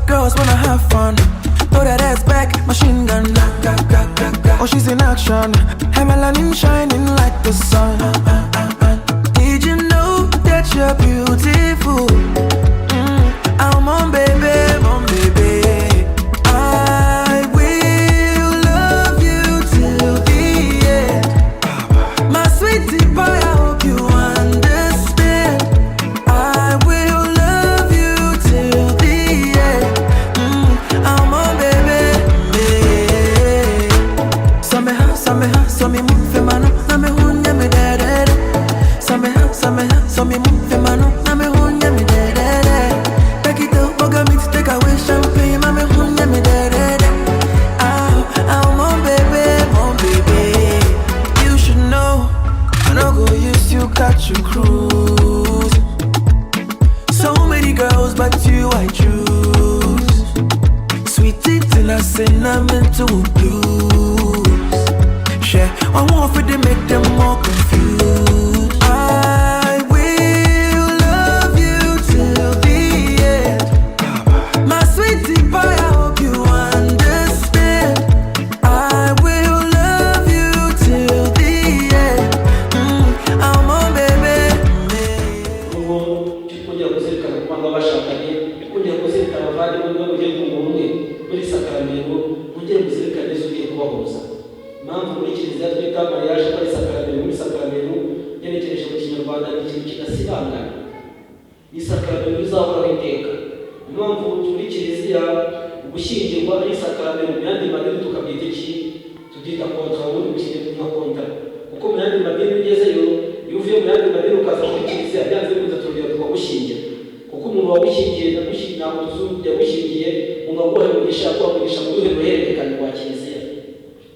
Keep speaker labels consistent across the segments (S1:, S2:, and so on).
S1: Girls wanna have fun. Throw that ass back, machine gun. Oh, she's in action. Her melanin shining like the sun. Did you know that you're beautiful? I'm on baby, on baby. I will love you till the end. My sweetie pie, I hope you understand. I will love you till the end. I'm on baby. So me move mano, na me hunya me dere. So me move mano, na me hunya me dere. Take it up, boga mix, take away champagne, na me hunya me dere. I'm on baby. You should know, I don't go use you, catch you cruise. So many girls, but you I choose. Sweetie till I cinnamon to blues. Share, I want for them make them more confused. I will love you till the end. My sweetie pie, I hope you understand. I will love you till the end. I'm on baby.
S2: Ubu tukujya kuzirikana kwanga bashakanye, tukujya kuzirikana abavandimwe ngo mugiye kumwe muri sakaramento, mugiye kuzirikana izo ugiye kubahuza. Mpamvu muri kiliziya twita mariage ari sakaramento, muri sakaramento yerekeje mu Kinyarwanda ikintu kidasibangana. Ni sakaramento izahoraho iteka. Impamvu muri kiliziya gushyingirwa ari sakaramento, mu yandi madini tukabyita iki? Tubyita kontra, ubundi mu Kinyarwanda kontra. Kuko mu yandi madini ugezeyo, iyo uvuye mu yandi madini ukaza muri kiliziya byanze bikunze turongera tukagushyingira. Kuko umuntu wagushyingiye ntabwo tuzumva yagushyingiye ugaguha umugisha yaguha mu ruhe ruhererekane rwa kiliziya.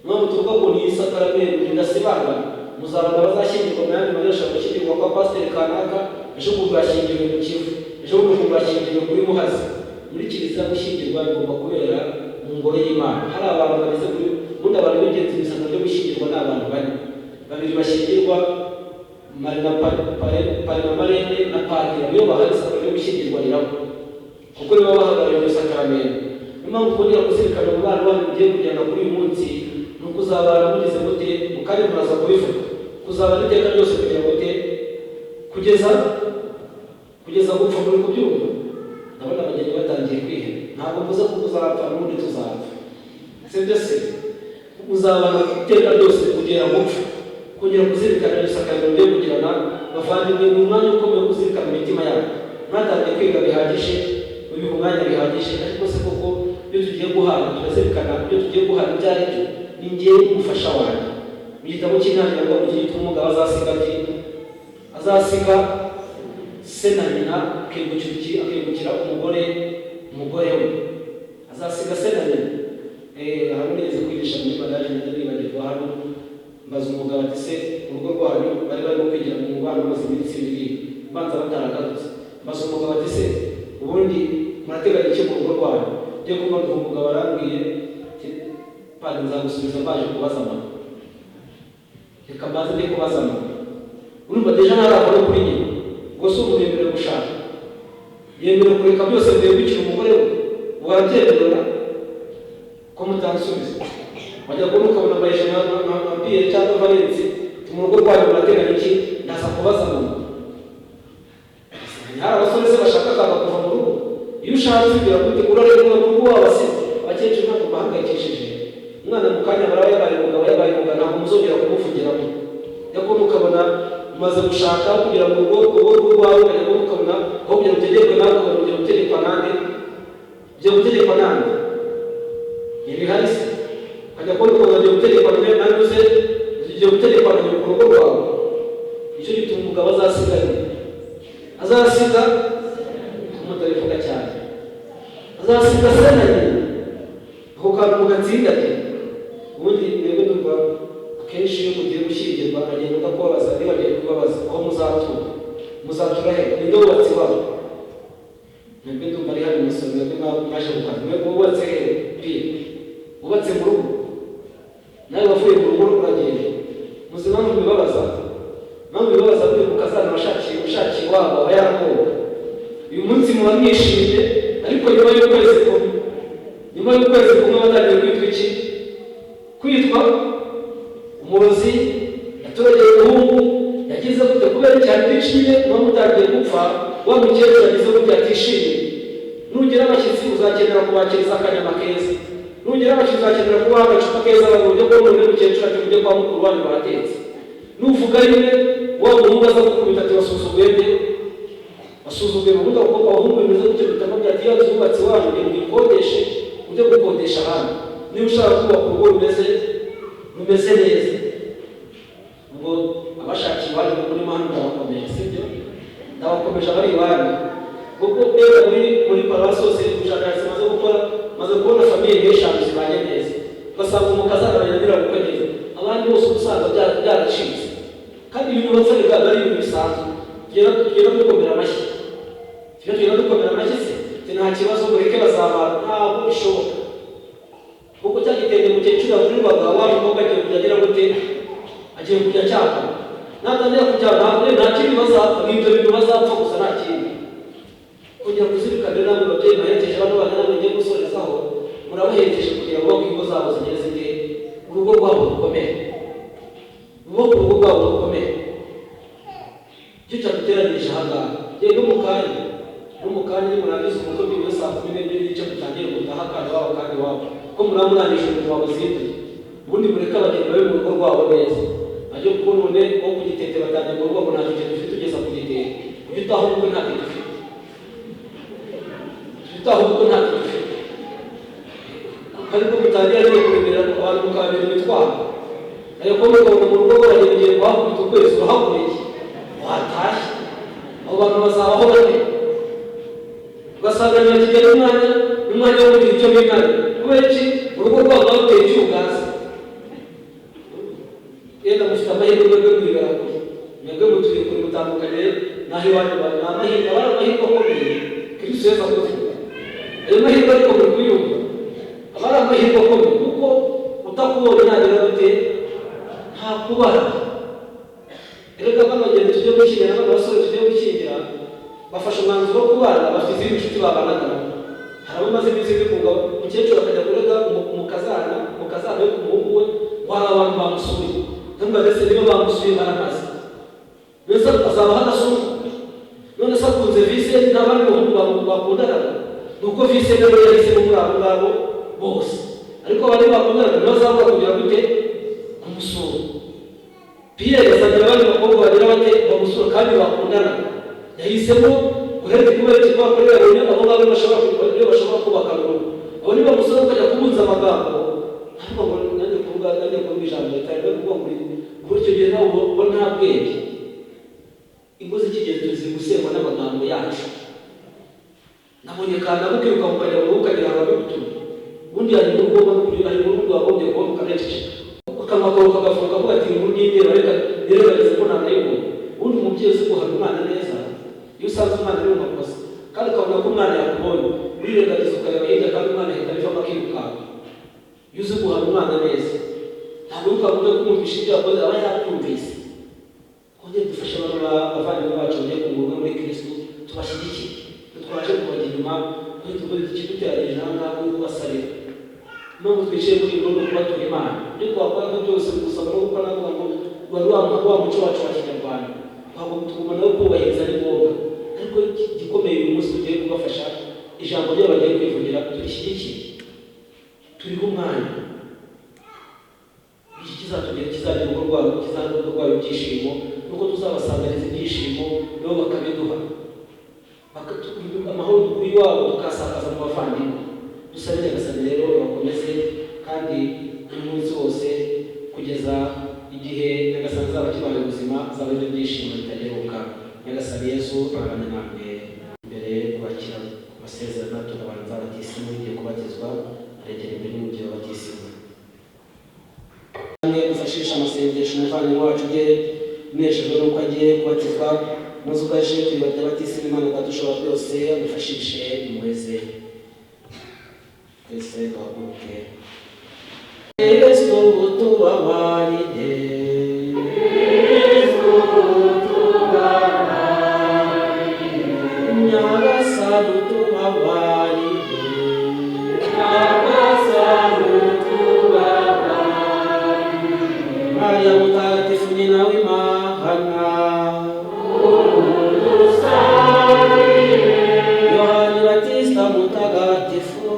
S2: Mpamvu tuvuga ngo ni sakaramento ridasibangana. Muzabona bazashyingirwa mu yandi madini bashobora gushyingirwa kwa pasiteri kanaka, ejo bundi bashyingiriwe mu Kivu, ejo bundi bashyingiriwe kuri Muhazi. Muri kiliziya gushyingirwa bigomba kubera mu ngoro y'Imana. Hari abantu bageze kuri ubundi abantu b'ingenzi mu isano ryo gushyingirwa ni abantu bane. Babiri bashyingirwa marene na padiri, niyo bahari isano ryo gushyingirwa rirabo. Kuko nibo bahagarariye iryo sakaramento. Niyo mpamvu twongera kuzirikana umubano wanyu mugiye kugenda kuri uyu munsi, ni ukuzabana mugeze mute, mukari muraza kubivuga. Kuzabana iteka ryose kugira mute, kugeza gupfa muri kubyumva. Ndabona abageni batangiye kwiheba. Ntabwo mvuze ko uzapfa n'ubundi tuzapfa. Sibyo se? Uzabana iteka ryose kugera gupfa. Kongera kuzirikana iryo sakaramento ryo kugirana bavandimwe ni umwanya ukomeye wo kuzirikana imitima yabo. Mwatangiye kwiga bihagije, ubiha umwanya bihagije, ariko se koko iyo tugiye guhana turazirikana iyo tugiye guhana ibyo ari byo. Ni njyewe umufasha wanjye. Mu gitabo cy'intangiriro ngo cyitwa umugabo azasiga se na nyina akegukira umugore we. Azasiga se na nyina. Hano nigeze kwigisha muri mariage nibagirwa hano. Mbaza umugabo ati se urugo rwanyu bari barimo kwigira mu mubano maze iminsi ibiri mbanza bataragarutse. Mbaza umugabo ati se ubundi murateganya iki mu rugo rwanyu? Ngiye kumva umugabo arambwiye Padre nzagusubiza mbaje kubaza mama. Reka mbaze ndi kubaza mama. Urumva deja ntarabona kuri nyina. Ngo si umuntu yemerewe gushaka. Yemerewe kureka byose bikira umugore we. Warabyemera ko mutansubiza. Wajya kubona ukabona mbaje na Pierre cyangwa Valence. Mu rugo rwanyu murateganya iki? Ndaza kubaza mama. Hari abasore se bashaka kava kuva mu rugo. Iyo ushatse kugira ngo urarebe mu rugo wabasize. Abakecuru ntabwo bahangayikishije. Umwana mu kanya barabaye umugabo yabaye umugabo ntabwo muzongera kumuvugiramo. Yakubona ukabona umaze gushaka kugira ngo urugo rwawe ariko ukabona aho kugira ngo utegekwe nawe ukabona kugira gutegekwa nande. Byo gutegekwa nande. Ibihari se. Ajya kubona ukabona byo gutegekwa nande uze byo gutegekwa mu rugo rwawe. Icyo gituma umugabo azasiga umutarifuka cyane. Azasiga senanye. Ako kantu mugatsindage. Ubundi mwebwe numva kenshi iyo mugiye gushyingirwa agenda kubabaza niba agiye kubabaza aho muzatura he ninde wubatse iwabo mwaje gukora mwe wubatse pia wubatse mu rugo nawe wavuye mu rugo uragenda muzima mu bibabaza kuri mukazana washakiye wabo aba yarakowe uyu munsi muba mwishimye ariko nyuma y'ukwezi kumwe batangiye kwitwa iki kwitwa umurozi yatorogeye umuhungu yagize gute kubera cyane atishimye muba mutangiye gupfa wa mukecuru yagize gute atishimye nugira abashyitsi uzakenera kubakiriza akanyama keza nugira abashyitsi uzakenera kubaha agacupa keza baburyo bwo muri mukecuru ati mujye kwa mukuru wanyu baratetse nuvuga rimwe wa muhungu aza gukubita ati wasuzuguye mu bundi abakobwa abahungu bimeze gutyo bitama byati iyo zubatse wanyu uyikodeshe ujye gukodesha hano niba ushaka kubaka urugo rumeze neza ubwo abashakiye iwanyu muri mani ndabakomeje sibyo ndabakomeje abari iwanyu kuko rero muri paruwasi hose ubushakashatsi maze kubona famiye nk'eshanu zibanye neza ugasanga umukazana banyamira gukwe neza abandi bose usanga byaracitse kandi ibintu batsarika ari ibintu bisanzwe tugenda dukomera amashyi se nta kibazo mureke bazabana ntabwo bishoboka kuko cyagitende mukecuru avurirwaga wa mukobwa agiye kujya agira gute agiye kujya cyaka natangira kujyana nta kindi bazapfa n'ibyo bintu bazapfa gusa nta kindi kugira kuzirikana namwe babyeyi baherekeje bano bana bagiye gusorezaho murabaherekeje kugira ngo ingo zabo zigere zite urugo rwabo rukomeye icyo cyaduteranirije ahangaha no mu kanya murangiza umutwe bw'iwe saa 12 n'igice mutangiye gutaha kandi wabo ko muramuranije umuntu wabuzinduye ubundi mureka abageni babe mu rugo rwabo neza ajye kubona ubundi wo ku gitete batangiye mu rugo ngo nta kintu dufite ugeza ku gitete ujye utaha ubwo nta kintu dufite ariko mutangiye ari kuremera abantu mukabera imitwaro ariko mukabona mu rugo baragenda bahakubita ukwezi urahakuriye watashye abo bantu bazabaho bate ugasanga ntibakigera umwanya wo kugira icyo bimara kubera iki urugo rwabo ruteye icyugazi yenda mufite amahirwe yo kwibera kure mwebwe mutuye kure mutandukanye naho iwanyu bari amahirwe akomeye kristo yesu akuvuga ayo mahirwe ariko muri kuyumva aba ari amahirwe akomeye kuko utakubonye ntagira gute nta kubara erega nk'abageni tujye gushyingira n'abasore tujye gushyingira bafashe umwanzuro wo kubana bafite izindi nshuti babanaga hari abo maze iminsi bivuga umukecuru akajya kurega umukazana we ku muhungu we ngo hari abantu bamusuye ntabwo ndetse niba bamusuye baramaze mbese azaba hadasuma none se akunze vise n'abandi bahungu bakundanaga nuko vise rero yahisemo muri abo ngabo bose ariko abandi bakundanaga ntibazabura kugira gute kumusura Pierre yasanze abandi bakobwa bagira bate bamusura kandi bakundanaga yahisemo uretse kubera ko bakorera abo ngabo bashobora kubaka urugo abo niba musore ukajya kubunza amagambo ariko ngo nanjye kuvuga ijambo leta kuvuga ngo icyo gihe nawe uba nta bwenge ingo z'ikigezi ziri gusenywa n'amagambo yacu nabonye kandi abukiruka mukajya mu rugo ukagira ngo abigutume ubundi hari mu rugo wagombye kuba mukanececeka ukamakoro kagafunga avuga ati inkuru n'indero reka ko ntanayibonye ubundi umubyeyi uzi guhana umwana neza iyo usanze umwana ari mu makosa kandi ukabona ko umwana yakubonye urirengagiza ukareba hirya kandi umwana ahita abivamo akirukanka iyo uzi guhana umwana neza ntabwo ukavuga ko umwumvisha ibyo yakoze aba yabyumvise kongera dufashe abavandimwe bacu bagiye kumurwa muri kristo tubashyigikiye twaje kubajya inyuma kandi tuvuze ikiduterageje aha ngaha no kubasabira impamvu twicaye muri ibi no kubatura imana ibyo twakora ko byose gusaba no gukora navuga ngo wari wa muco wacu wa kinyarwanda ntabwo tugomba no kubahiriza ni ngombwa ariko gikomeye uyu munsi tugiye kubafasha ijambo ryo bagiye kwivugira turishyigikiye turiho umwanya iki kizagira urugo rwabo ibyishimo nuko tuzabasangariza ibyishimo nabo bakabiduha amahoro dukuri wabo tukasakaza mu bavandimwe dusabe nyagasani rero bakomeze kandi umunsi wose kugeza igihe nyagasani zaba kibaye ubuzima zaba ibyo byishimo bitageruka nyagasani yesu abana namwe mbere kubakira amasezerano tukabanza abatisimu igiye kubatizwa aregera imbere y'umubyeyi w'abatisimu dufashisha amasengesho umuvandimwe wacu ugiye uneshejwe n'uko agiye kubatizwa maze ugaje kwibabya abatisimu imana dushobora byose amufashishe impuhwe ze twese duhaguruke. Yesu tubabarire, Nyagasani tubabarire, Mariya mutagatifu nyina w'Imana, Yohani Batista mutagatifu,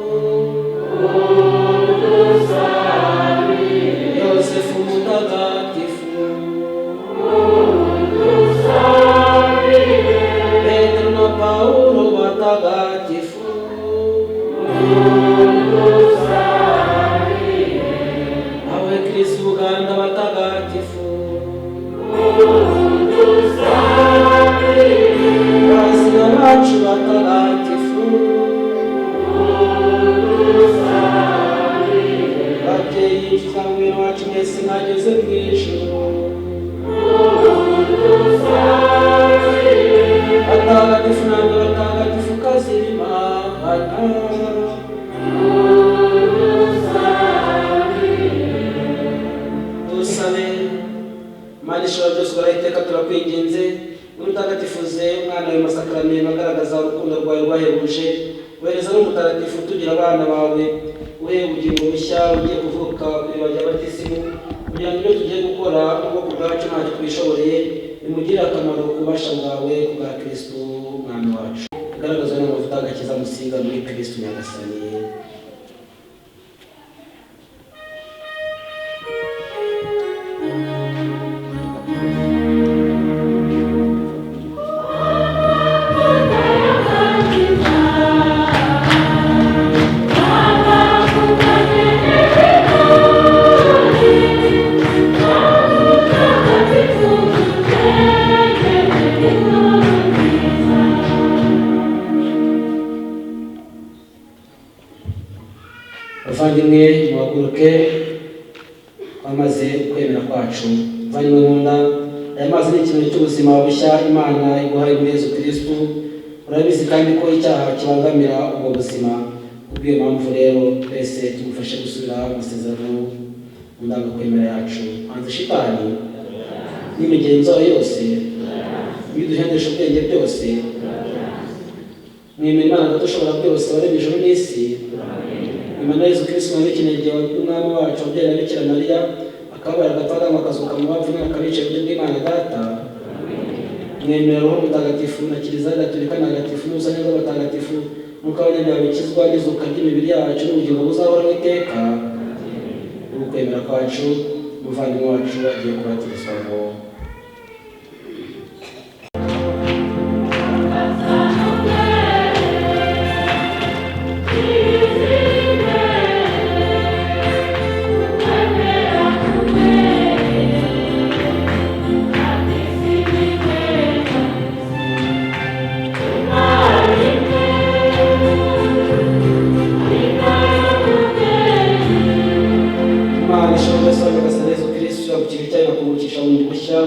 S2: Yosefu mutagatifu, Petro na Paulo batagatifu, awe Kristo Uganda batagatifu, bazina bacu batagatifu, babyeyi cyangwa wacu mwese mwageze mu ijuru, batagatifu namwe batagatifu kazi b'Imana, dusabe. Imana ishobora byose uhoraho iteka turakwinginze, urutagatifuze umwana wawe masakaramentu agaragaza urukundo rwawe rwahebuje, wohereza n'umutagatifu tugira abana bawe, uhe ubugingo bushya ugiye kuvuka kuri ba batisimu, kugira ngo ibyo tugiye gukora ubwoko bwacu ntacyo twishoboreye bimugirire akamaro ku bubasha bwawe kubwa Kristo umwami wacu, igaragazwa n'amavuta agakiza musiga muri Kristo Nyagasani. Bavandimwe muhaguruke twamaze kwemera kwacu. Bavandimwe nkunda, aya mazi ni ikintu cy'ubuzima bushya Imana iguhaye muri Yesu Kristo. Urabizi kandi ko icyaha kibangamira ubwo buzima, kubw'iyo mpamvu rero twese tumufashe gusubira mu masezerano mu ndangakwemera yacu. Hanze shitani n'imigenzo yose ibiduhendesha ubwenge byose, mwemera Imana dushobora byose waremye ijuru n'isi, Imana Yesu Kristo mwami kinege w'umwami wacu wabyara Bikira Mariya, akabara agapfa akazuka mu bapfuye akabica iburyo bw'Imana Data. Mwemera Roho Mutagatifu na Kiliziya Gatolika ntagatifu n'ubusanya bw'abatagatifu, nuko abanyabyaha bakizwa n'izuka ry'imibiri yacu n'ubugingo buzahoraho iteka. Ukwemera kwacu umuvandimwe wacu agiye kubatirizwamo.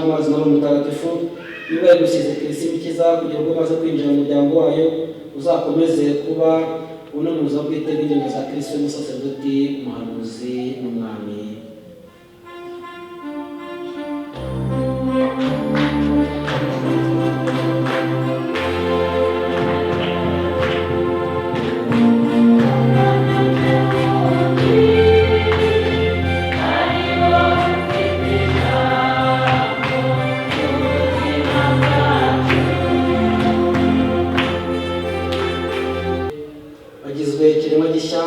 S2: Amazi na Roho Mutagatifu bibaye gusize Kristo imikiza, kugira ngo umaze kwinjira mu muryango wayo uzakomeze kuba unamuza bwite bw'ingingo za Kristo n'umusaserdoti, umuhanuzi n'umwami. Ikiremwa gishya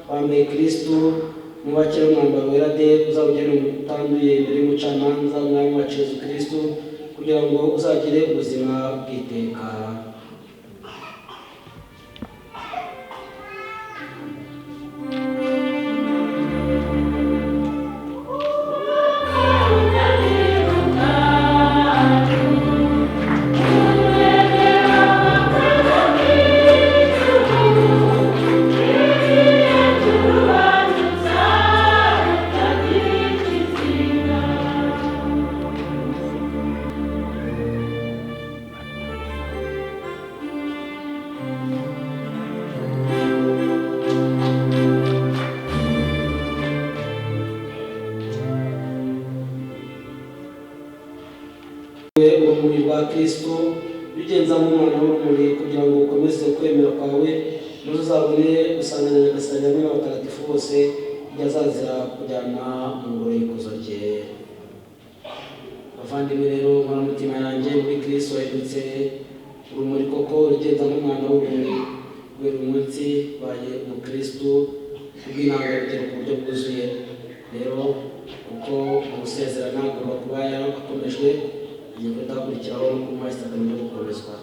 S2: bambaye Kristo, mubakire umwambaro wera de uzawugena utanduye imbere y'umucamanza umwami wacu Yesu Kristo, kugira ngo uzagire ubuzima bw'iteka. urumuri rwa Kristo bigenza mu mwana w'urumuri kugira ngo ukomeze kwemera kwawe maze uzabone gusanganira Nyagasani hamwe n'abatagatifu bose igihe azazira kujyana mu ngoro y'ikuzo rye. Bavandimwe rero umutima yanjye muri Kristo wahindutse urumuri koko rugenza mu mwana w'urumuri kubera umunsi baye mu Kristo kubw'intangarugero ku buryo bwuzuye. Rero kuko umusezerano agomba kuba yarakomejwe igihe kudakurikiraho no kumuha isakame ryo gukomezwa.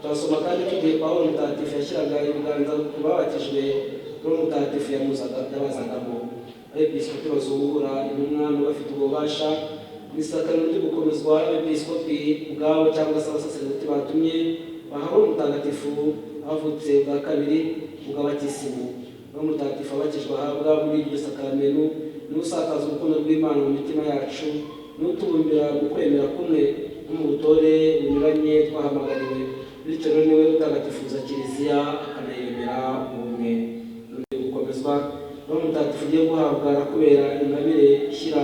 S2: Turasoma kandi tugiye Pawulo mutagatifu yashyiraga ibiganza ku babatijwe n'uwo mutagatifu yabazagamo abepiskopi bazungura intumwa bafite ububasha n'isakaro ryo gukomezwa abepiskopi ubwabo cyangwa se abasaserdoti batumye bahawe umutagatifu bavutse bwa kabiri bw'abatisimu. Uwo mutagatifu abakijwe ahabwa muri iryo sakaramentu niwe usakaza urukundo rw'Imana mu mitima yacu n'utubumbira mu kwemera kumwe no mu butore bunyuranye twahamagariwe. Bityo rero niwe utagatifuza Kiliziya akanayemera ubumwe. Gukomezwa n'uwo mutagatifu ugiye guhabwa arakubera ingabire ishyira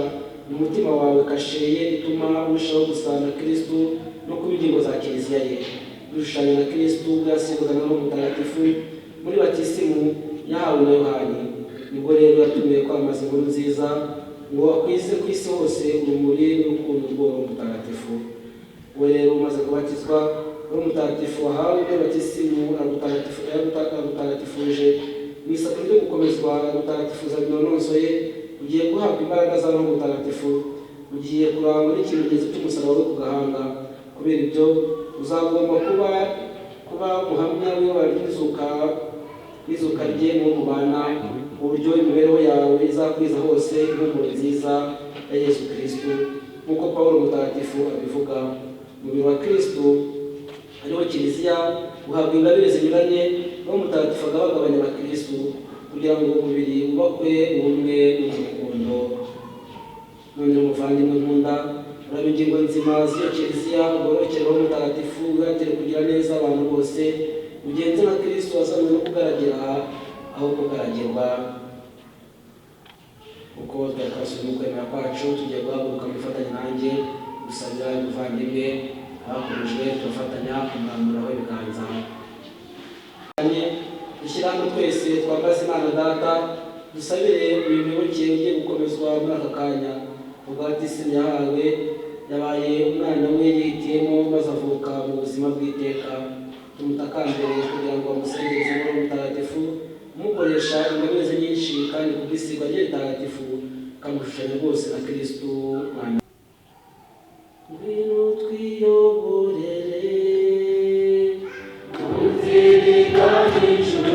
S2: mu mutima wawe kasheye ituma urushaho gusana Kristo no kuba ingingo za Kiliziya ye. Gushushanya na Kristo bwasigwaga n'uwo mutagatifu muri batisimu yahawe na Yohani. Nibwo rero yatumiwe kwamamaza inkuru nziza ngo akwize ku isi hose urumuri n'urukundo rw'uwo mutagatifu. We rero umaze kubatizwa uwo mutagatifu wahawe batisimu aragutagatifuje mu isakaro ryo gukomezwa aragutagatifuza binonosoye. Ugiye guhabwa imbaraga za Roho Mutagatifu, ugiye kurangwa n'ikimenyetso cy'umusaraba we ku gahanga. Kubera ibyo uzagomba kuba umuhamya w'ibara ry'izuka rye mu mubana ku buryo imibereho yawe izakwiza hose impumuro nziza ya Yesu Kristo nk'uko Pawulo mutagatifu abivuga. Umubiri wa Kristo ariwo Kiliziya uhabwa ingabire zinyuranye n'uwo mutagatifu agabagabanya abakristo kugira ngo umubiri wubakwe ubumwe n'urukundo. None muvandimwe nkunda, uraba ingingo nzima z'iyo Kiliziya ugororokere Roho Mutagatifu wihatire kugira neza abantu bose ugenze na Kristo wazanywe no kugaragira aho kugaragirwa. Uko twakasuye mu kwemera kwacu tugiye guhaguruka mufatanya nanjye gusabira umuvandimwe abakomeje turafatanya kumuramburaho ibiganza. Dushyira hamwe twese twambaze Imana Data dusabire uyu muyoboke ugiye gukomezwa muri aka kanya ubwatisimu yahawe yabaye umwana we yihitiyemo maze avuka mu buzima bw'iteka. Tumutakambere kugira ngo amusengereze muri Mutagatifu umukoresha ingabire ze nyinshi kandi kubw'isigwa rye ritagatifu kamushushanya rwose na Kristo mwana. Ngwino twiyoborere tuzirikane ijuru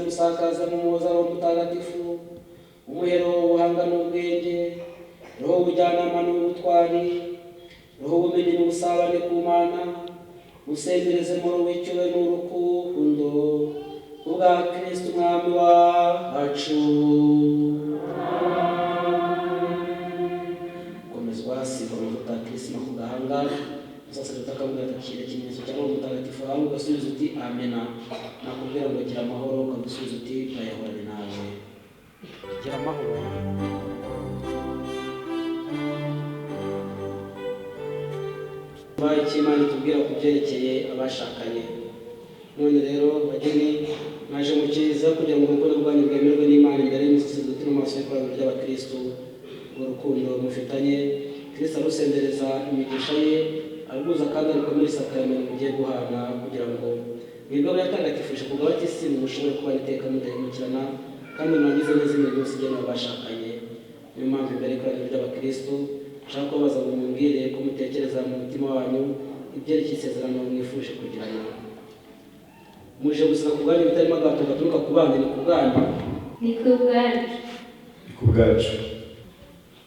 S2: musakaza mu muza Roho Mutagatifu umuhero w'ubuhanga n'ubwenge, Roho w'ubujyanama n'ubutwari, Roho w'ubumenyi n'ubusabane ku Mana, musendereze mu w'icyubahiro n'urukundo kubwa Kristo umwami wacu. Komezwa sigwa amavuta Kristo ku gahanga sasa tutakamubwira takire ikimenyetso cya Roho Mutagatifu aho ugasubiza uti amena. Nakubwira ngo gira amahoro ukagusubiza uti bayahorane nawe. Gira amahoro. Imana itubwira ku byerekeye abashakanye. none rero bageni mwaje mu kiliziya kugira ngo urukundo rwanyu rwemerwe n'Imana imbere y'umusaseridoti n'amaso y'ikoraniro ry'abakristo. Urukundo mufitanye Kristo arusendereza imigisha ye, aruguza kandi arikomeza isakaramentu mugiye guhana, kugira ngo mwebwe yatagatifuje kubwa batisimu mushobore kubana iteka mudahemukirana kandi mwagize neza imirimo yose igenewe abashakanye. Niyo mpamvu imbere y'ikoraniro ry'abakristo nshaka kubabaza ngo mumbwire ko mutekereza mu mutima wanyu ibyerekeye isezerano mwifuje kugirana. Muje gusaba ku bwanyu bitarimo agahato gaturuka ku bandi, ni ku bwanyu.
S3: Ni ku bwacu.
S4: Ni ku bwacu.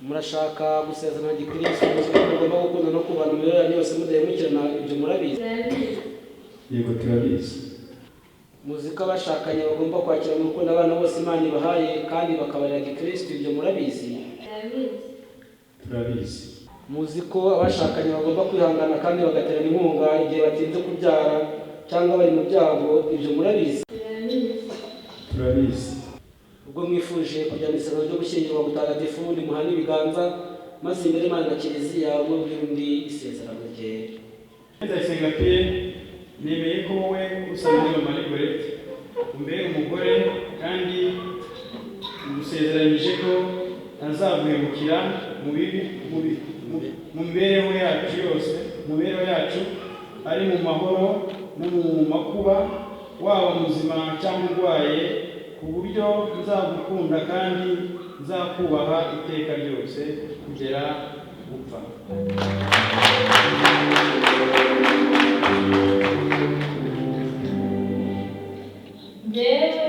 S2: Murashaka gusezerana gikristo mugomba gukunda no kubana mu mibereho yanyu yose mudahemukirana, ibyo murabizi?
S4: Yego turabizi.
S2: Muzi ko abashakanye bagomba kwakira mu rukundo abana bose Imana ibahaye kandi bakabarera gikristo, ibyo murabizi?
S4: Turabizi.
S2: Muzi ko abashakanye bagomba kwihangana kandi bagaterana inkunga igihe batinze kubyara cyangwa bari mu byago, ibyo murabizi?
S4: Turabizi.
S2: Ubwo mwifuje kujya mu isezerano ryo gushyingirwa gutagatifu, nimuhane ibiganza maze imbere y'Imana na Kiliziya mubwire undi isezerano rye.
S4: Ndayisenga Pierre, nemeye ko wowe usaba Mama Margaret umbere umugore kandi musezeranyije ko ntazaguhemukira mu mibereho yacu yose, mu mibereho yacu ari mu mahoro no mu makuba, waba muzima cyangwa urwaye, ku buryo nzagukunda kandi nzakubaha iteka ryose kugera gupfa.
S3: Njyewe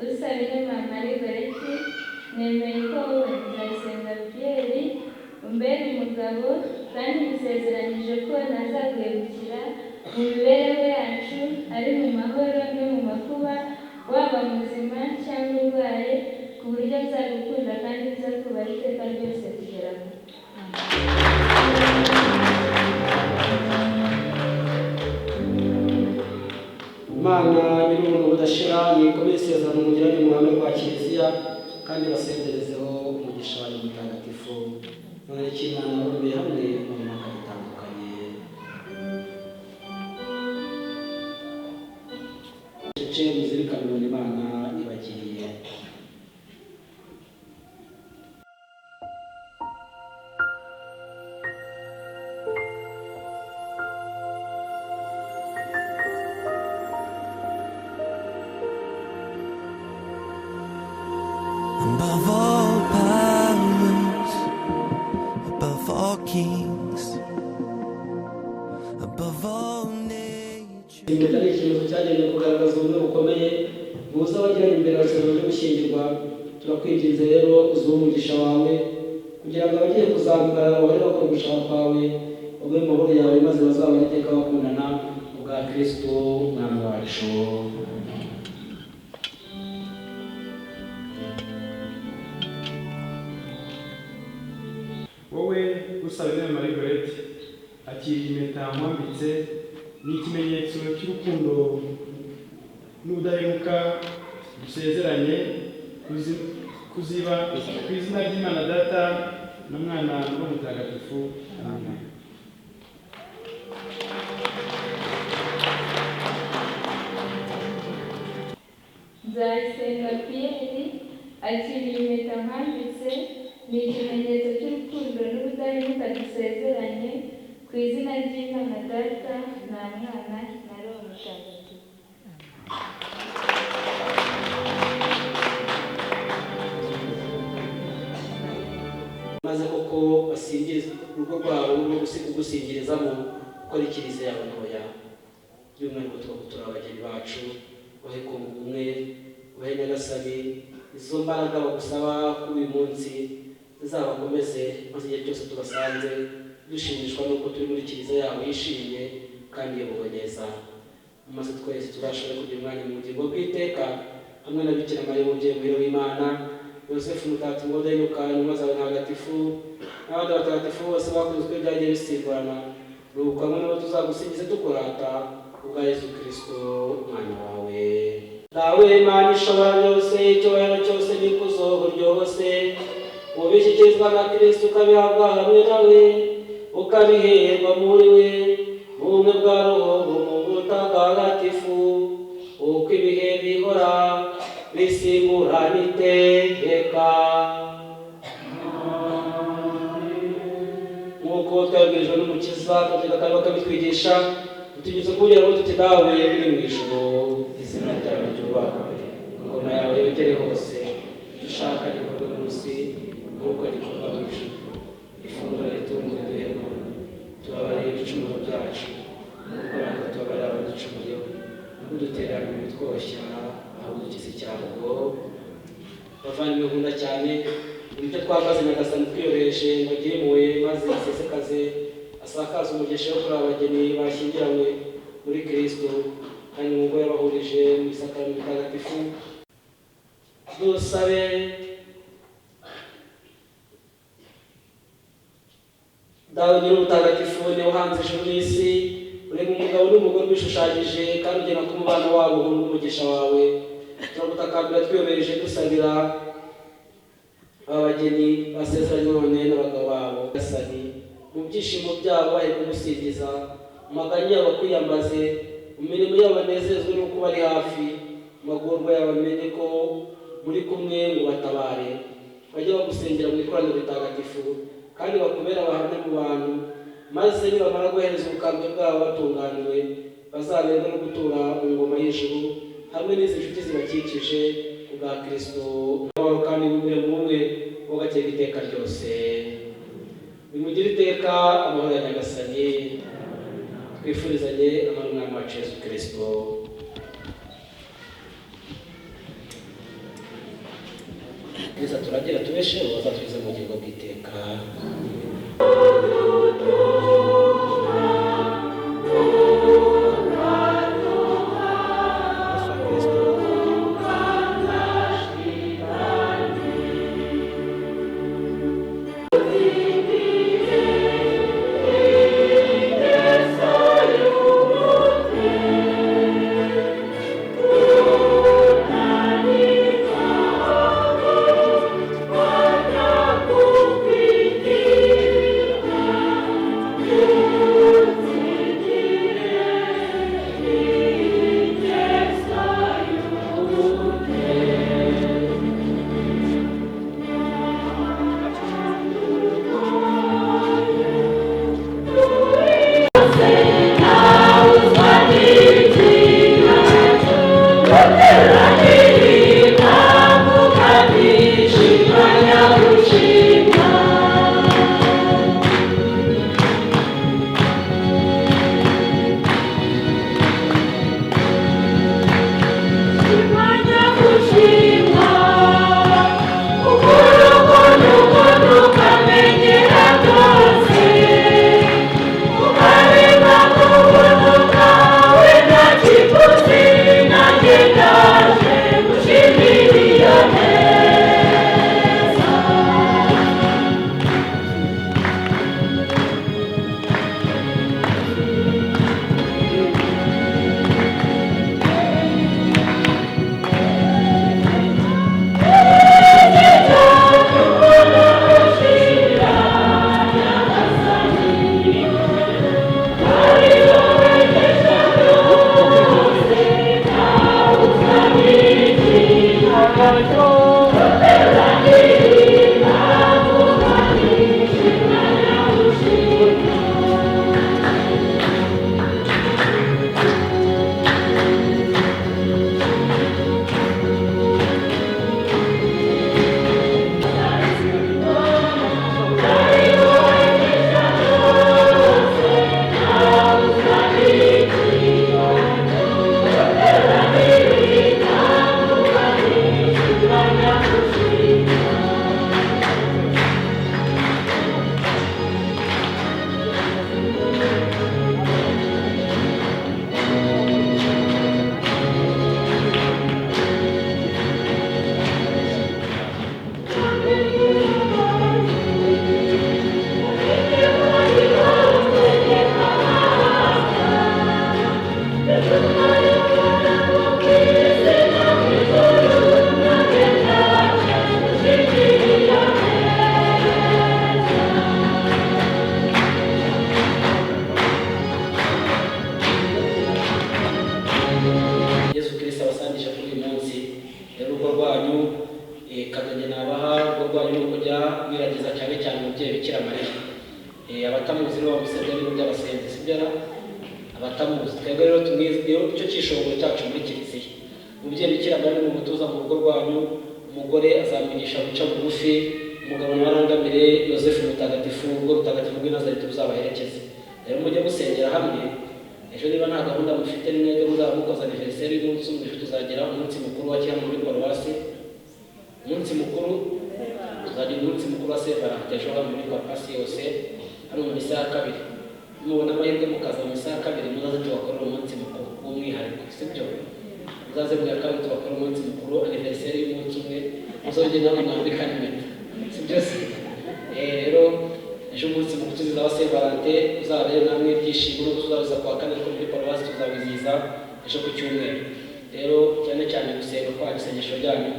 S3: usabire Mama Margaret nemeye ko wowe Ndayisenga Pierre umbere umugabo kandi musezeranyije ko ntazaguhemukira mu mibereho yacu ari mu mahoro no mu makuba, waba muzima cyangwa urwaye, ku buryo nzagukunda kandi nzakubaha iteka ryose kugera gupfa.
S2: Imana y'ubuntu budashira nikomeze isezerano mugiranye mu ruhame rwa Kiliziya kandi basenderezeho umugisha wayo mutagatifu. None cy'Imana barumbiye hamwe mu myaka itandukanye. Cece muzirikane ubuntu Imana ibagiriye.
S1: Above all powers, above all kings, above all nature.
S2: Impeta ni ikimenyetso cyagenewe kugaragaza ubumwe bukomeye buhuza abagiranye imbere y'isezerano ryo gushyingirwa. Turakwinginze rero uzuhe umugisha wawe kugira ngo abagiye kuzambara bahore bakora ugushaka kwawe, baguhe mu mahoro yawe maze bazabone iteka bakundana ubwa Kristo Umwami wacu.
S4: Wowe usabire Mama Margaret akira impeta nkwambitse, ni ikimenyetso cy'urukundo n'ubudahemuka dusezeranye kuziba ku izina ry'Imana Data na Mwana n'Umutagatifu. Amen.
S3: Ndayisenga Pierre akira impeta nkwambitse, ni ikimenyetso cy'urukundo n'ubudahemuka dusezeranye ku izina ry'Imana Data na Mwana na Roho Mutagatifu.
S2: Maze koko basingiriza urugo rwabo no gusingirizamo gukora Kiliziya yawe ntoya. By'umwihariko tubagutura abageni bacu, bahe kunga ubumwe, bahe Nyagasani izo mbaraga bagusaba kuri uyu munsi zizabakomeze, maze igihe cyose tubasanze dushimishwa n'uko turi muri Kiliziya yawe yishimye kandi iyobowe neza, maze twese tuzashobore kugira umwanya mu bugingo bw'iteka hamwe na Bikira Mariya umubyeyi muhire w'Imana, Yosefu Mutagatifu udahemuka, intumwa zawe ntagatifu n'abandi batagatifu bose bakoze uko byagiye bisimburana, nuko hamwe nabo tuzagusingize dukurata kubwa Yesu Kristo Umwana wawe. Dawe Imana ishobora byose, icyubahiro cyose n'ikuzo ryose ubishyikirizwa na Kristo ukabihabwa hamwe nawe, ukabiherwa muri we mu bumwe bwa Roho Mutagatifu. nk'uko twabwirijwe n'umukiza tukagira kandi bakabitwigisha tugize kugira ngo tuti dawe uri mu ijuru izina ryawe ryubahwe ingoma yawe yogere hose dushaka gikorwa munsi nk'uko gikorwa mu ijuru ifunguro ritunguye duhemo tubabarire ibicumuro byacu nk'uko natwe tubabarira abaducumuyeho ntudutererane mu bitwoshya ahubwo dukize icyago bavandimwe nkunda cyane ibyo twamaze Nyagasani twiyoroheje ngo agire impuhwe maze asesekaze asakaze umugisha wo kuri abageni bashyingiranywe muri Kristo kandi ngo yabahurije mu isakaramentu ritagatifu. Dusabe dawe nyir'ubutagatifu niwe uhanze ijuru n'isi urema umugabo n'umugore ubishushanyije kandi ugena ku mubano wabo uhunga umugisha wawe turagutakambira twiyoroheje dusabira abageni basezeranye none n'abagabo babo Nyagasani mu byishimo byabo bari kumusingiza mu maganya yabo kwiyambaze mu mirimo yabo banezezwe n'uko bari hafi mu magorwa yabo bamenye ko muri kumwe ngo batabare bajye bagusengera mu ikoraniro ritagatifu kandi bakubera abahamya mu bantu maze nibamara guhereza ubukambwe bwabo batunganiwe bazaberwe no gutura mu ngoma y'ijuru hamwe n'izi nshuti zibakikije kubwa Kristo n'abaro kandi bumwe mu bumwe bw'agateka iteka ryose bimugire iteka amahoro ya Nyagasani twifurizanye amahoro n'umwami wacu Yesu Kristo. Kristo turagira tubesheho bazatugize mu bugingo bw'iteka.
S5: Thank you.
S2: abatamuzi rero bamusabye n'ibyo by'abasenzi sibyara abatamuzi twebwe rero tumwiziho icyo cyishongoro cyacu muri kiliziya umubyeyi bikira Mariya mu mutuza mu rugo rwanyu umugore azamenyesha guca bugufi umugabo narangamire Yosefu mutagatifu urwo rutagatifu rw'i Nazareti ruzabaherekeze rero mujye musengera hamwe ejo niba nta gahunda mufite n'imwebwe muzaba mukoze anniversaire y'umunsi umwe tuzagera umunsi mukuru wa Kiyama muri Paruwasi umunsi mukuru tuzagira umunsi mukuru wa Saint Valentin ejo hano muri Paruwasi yose hano mu misa ya kabiri mubona amahirwe mukaza mu misa ya kabiri muzaze tubakorera umunsi mukuru w'umwihariko sibyo muzaze mu ya kabiri tubakorera umunsi mukuru anniversaire y'umunsi umwe muzongere namwe mwambikane impeta sibyo se rero ejo umunsi mukuru tuzaba Saint Valentin uzabere namwe ibyishimo no tuzabiza kwa kane ariko muri Paruwasi tuzabizihiza ejo ku cyumweru rero cyane cyane gusenga kwa isengesho ryanyu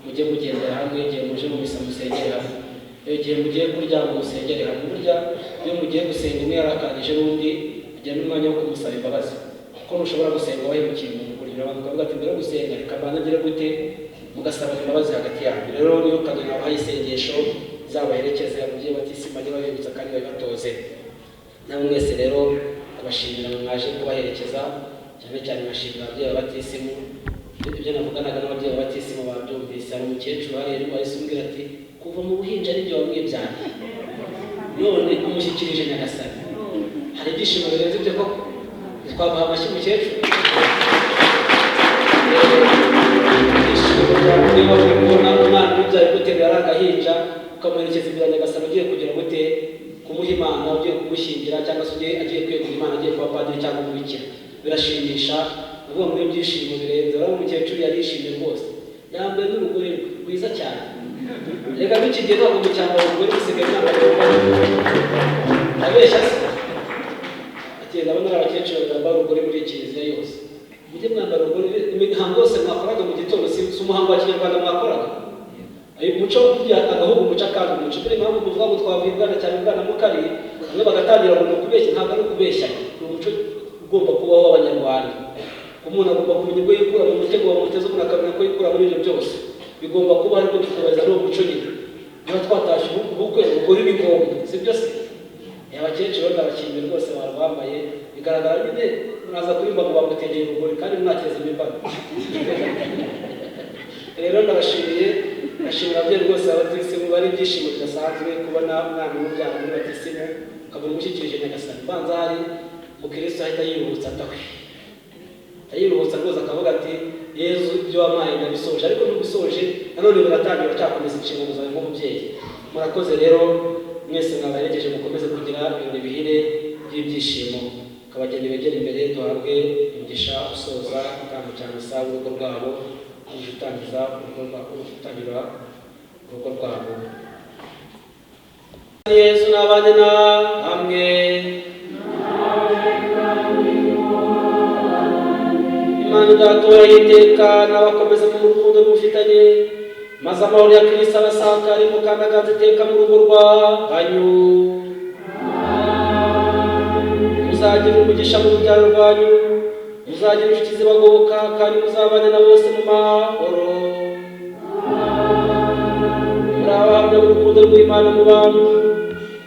S2: mujye mugendera hamwe igihe muje mu misa musengere hamwe iyo gihe mugiye kuryama musengere hamwe burya iyo mugiye gusenga umwe yarakanije n'undi ajya n'umwanya wo kumusaba imbabazi kuko ntushobora gusenga wahemukiye umuntu kurira abantu bakavuga ati mbere yo gusenga reka mbanagire gute mugasaba imbabazi hagati yanyu rero niyo kado nabahaye isengesho zabaherekeze ababyeyi batisima ajye babibutsa kandi babibatoze namwe mwese rero abashimira mwaje kubaherekeza cyane cyane bashimira ababyeyi batisimu ibyo navuganaga n'ababyeyi batisimu babyumvise hari umukecuru hariya arimo arisumbwira ati kuva mu buhinja n'ibyo wamwibyara none amushyikirije Nyagasani hari ibyishimo birenze ibyo koko twabaha amashyi umukecuru niba kubona umwana ubyara guterura ari agahinja ukamuherekeza imbere ya Nyagasani ugiye kugira gute kumuha Imana ugiye kumushyingira cyangwa se agiye kwegura Imana agiye kuba padiri cyangwa umubikira birashimisha uvuga ngo ibyishimo birenze urabona umukecuru yarishimye rwose yambaye n'urugori rwiza cyane reka bikigiye ntabwo mu cyambaro urugori rusigaye n'ambaye abeshya se ati ndabona abakecuru bambara urugori muri kiliziya yose mujye mwambara urugori imihango yose mwakoraga mu gitondo si umuhango wa kinyarwanda mwakoraga umuco burya agahugu umuco kandi umuco kuri impamvu muvuga ngo twavugana cyane bwana mukari bamwe bagatangira ngo kubeshya ntabwo ari ukubeshya ni umuco ugomba kubaho w'abanyarwanda umuntu agomba kumenya ubwo yikura mu mutego wamuteze umuntu akamenya ko yikura muri ibyo byose bigomba kuba ariko tukubaza n'uwo muco nyine niba twatashye ubukwe ubugore ni ngombwa si byo se abakecuru ndabashimiye rwose barwambaye bigaragara nyine muraza kurimba ngo bamutegeye urugori kandi mwateze imibano rero ndabashimiye ndashimira ababyeyi rwose abatisimu bari ibyishimo bidasanzwe kubona umwana umubyara muri batisimu ukabona umushyikirije Nyagasani banza hari umukristo ahita yiruhutsa atawe ayiruhutsa rwose akavuga ati Yezu ibyo wampaye ndabisoje ariko ntubisoje nanone biratangira cyakomeza inshingano zawe nk'umubyeyi murakoze rero mwese mwabaherekeje mukomeze kugira ibintu bihire by'ibyishimo kabageni begera imbere duhabwe umugisha usoza igitambo cya misa urugo rwabo utangiza utangira urugo rwabo Yesu n'abandi na hamwe Imana idatora y'iteka n'abakomeza mu rukundo rw'ufitanye maze amahoro ya Kristo abasakare mu kandi aganze iteka mu rugo rwanyu muzagira umugisha mu rubyaro rwanyu muzagira inshuti zibagoboka kandi muzabane na bose mu mahoro muri abahamya b'urukundo rw'Imana mu bantu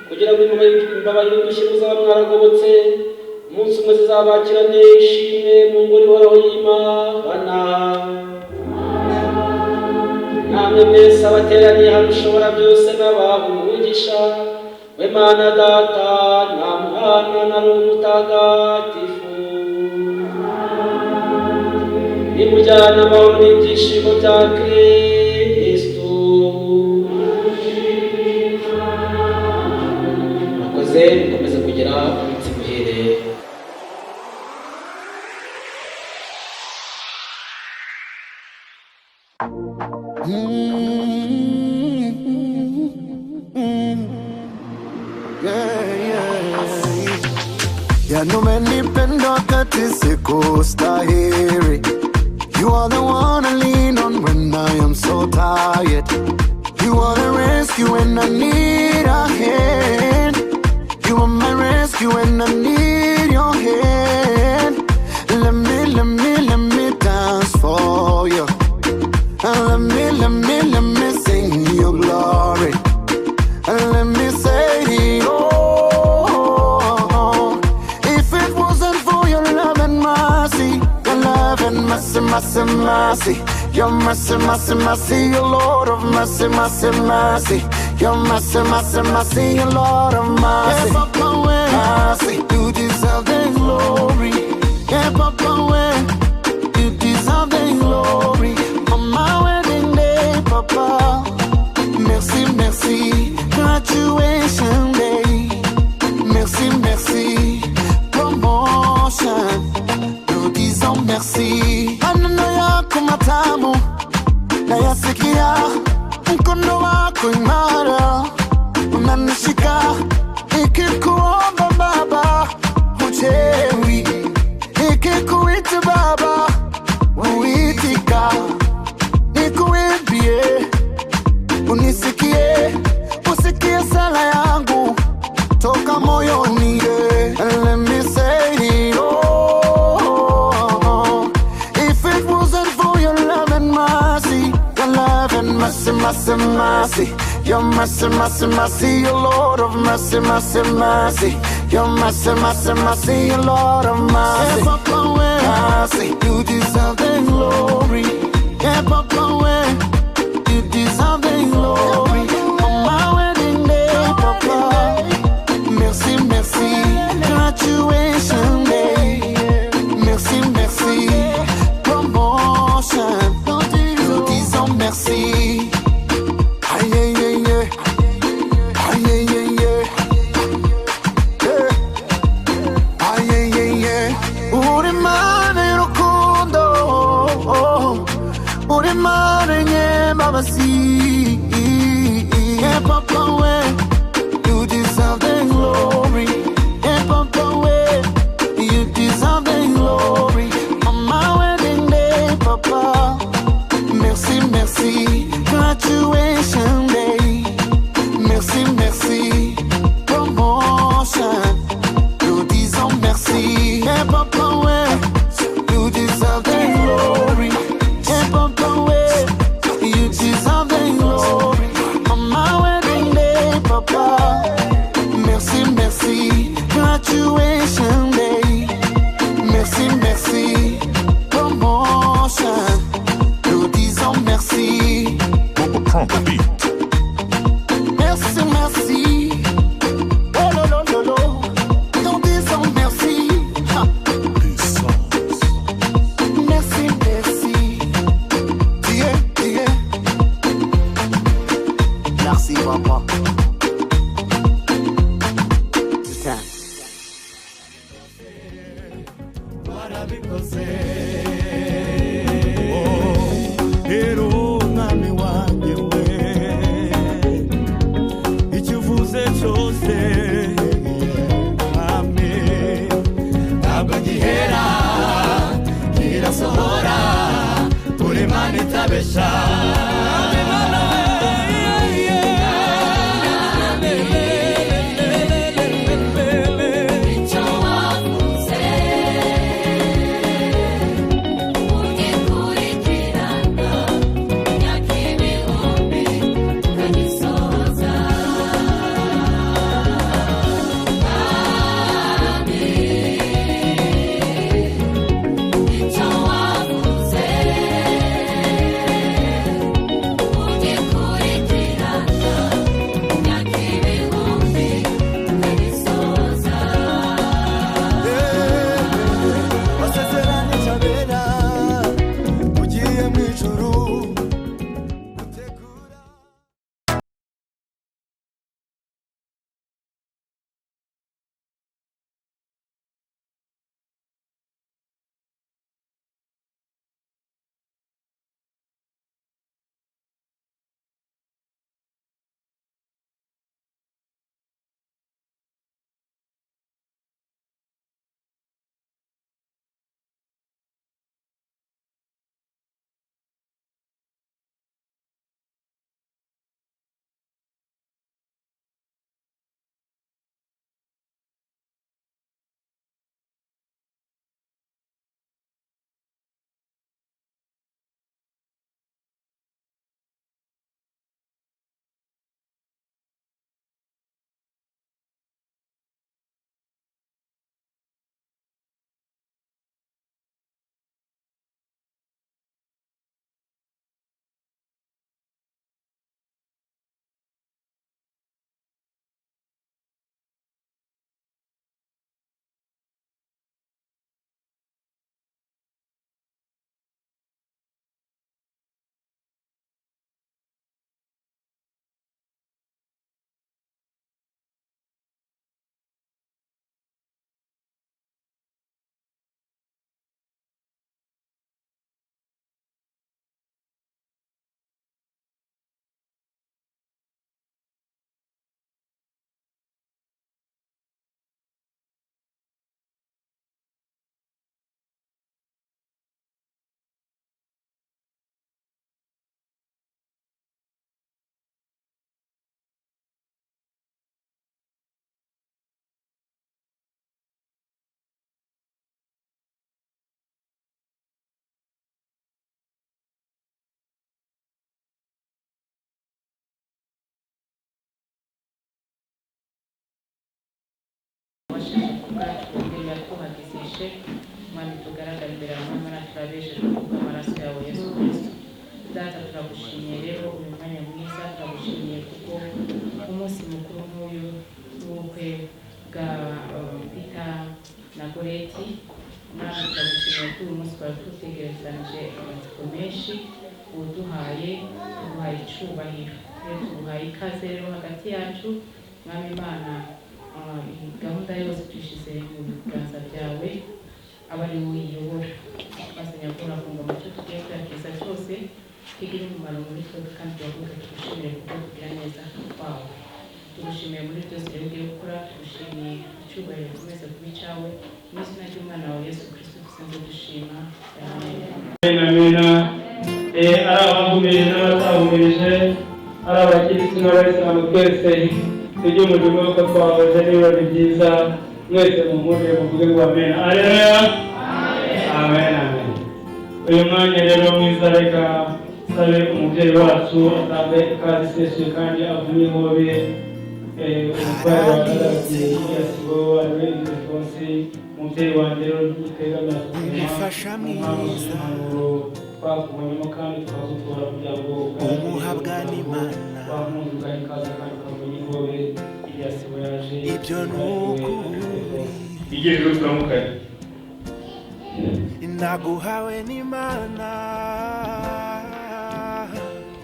S2: kugira ngo imbabazi n'udushyi muzaba mwaragobotse umunsi umwe zizabakirane ishimwe mu ngoro ihoraho y'Imana namwe mwese abateraniye hano ushobora byose n'abaha umugisha we Mana Data na Mwana na Roho Mutagatifu nimujyane amahoro n'ibyishimo bya Kristo murakoze mukomeze kugira umunsi muhire
S5: Yanumenippenda wakati sikustahili. You are the one I lean on when I am so tired. You are the rescue when I need a hand. You are my rescue when I need your hand. Let me dance for you. Let me sing your glory. Let me say, oh. mercy, mercy. Your mercy, mercy, mercy, your Lord of mercy, mercy, mercy. Your mercy, mercy, mercy, your Lord of mercy. Yeah, Papa, when mercy, you deserve the glory. Yeah, Papa, when you deserve the glory. On my wedding day, Papa, merci, merci, graduation day. Merci, merci, promotion. Nous disons merci. Maneno yako matamu nayasikia, mkono wako imara unanishika, nikikuomba Baba huchewi, nikikuita Baba uitika, nikuimbie unisikie, usikie sala yangu toka moyoni. And let me say it all. If it wasn't for your love and mercy, your love and mercy, mercy, mercy. Your mercy, mercy, mercy, your Lord of mercy, mercy, mercy. Your mercy, mercy, mercy, your Lord of mercy. Yeah, Papa, when mercy, you deserve the glory. Yeah, Papa, when you deserve the glory. On my wedding day, Papa, merci, merci, graduation day. Merci, merci, promotion. Nous disons merci. Aïe, aïe, aïe, aïe. Aïe, aïe, aïe, aïe. Aïe, aïe, aïe, aïe. Urimane rukundo, urimane nyemabasi. Yeah, Papa, when you deserve the glory. Yeah, Papa, when you deserve the glory. On my wedding day, Papa, merci, merci, graduation day. Merci, merci, promotion. Nous disons merci. Yeah, Papa, when you deserve the glory. Yeah, Papa, when you deserve the glory. On my wedding day, Papa, merci, merci, graduation day. Merci, merci, promotion. Nous disons merci. Merci, merci. Oh, lo, lo, lo, lo. Nous disons merci. Ha. Merci, merci. Dieu, Dieu. Merci, Papa.
S6: Ero mwami wanjye we, icyo uvuze cyose mwami ntabwo gihera kirasohora, uri Imana itabesha.
S7: watwuhagizishe mwami tugaragara imbere yawe mwami turabeshejwe kubw'amaraso yawe Yesu Kristo. Data turagushimiye rero uyu mwanya mwiza, turagushimiye kuko umunsi mukuru nk'uyu w'ubukwe bwa Peter na Goreti, mwami turagushimiye ko uyu munsi twari tutegerezanije amatsiko menshi, uduhaye icubahiro rero tuguhaye ikaze rero hagati yacu mwami Imana. Gahunda yose tuyishyize mu biganza byawe, aba ari wowe uyiyobora, maze nyakubahwa kumva mu cyo tugiye kwakiriza cyose kigire umumaro muri twe, kandi turavuga tugushimire kuko tugira neza kwawe. Tugushimiye muri byose rero ugiye gukora, tugushimiye icyubahiro gikomeze kuba icyawe, mu izina ry'umwana wawe Yesu Kristo dusenze dushima, amen.
S4: Amena. Ari abahumirije n'abatahumirije, ari abakirisitu n'abayisilamu, twese tujye umurimo w'uko twahoze n'ibirori byiza, mwese muhumure muvuge ngo amen. Haleluya. Amen, amen. Uyu mwanya rero mwiza, reka sabe umubyeyi wacu atange ikaze isesuye kandi avunye inkobe umutware wa kadasiye yasibo ariwe Ildefonsi, umubyeyi wanjye rero ntitegamiye kumpanuro twakubonyemo kandi twazutwara kugira ngo
S6: umuhabwa n'Imana
S4: bamuzuga ikaze kandi ukavunye inkobe yasibo yaje
S6: ibyo n'ukuri
S4: igihe rero turamukanye
S6: naguhawe n'Imana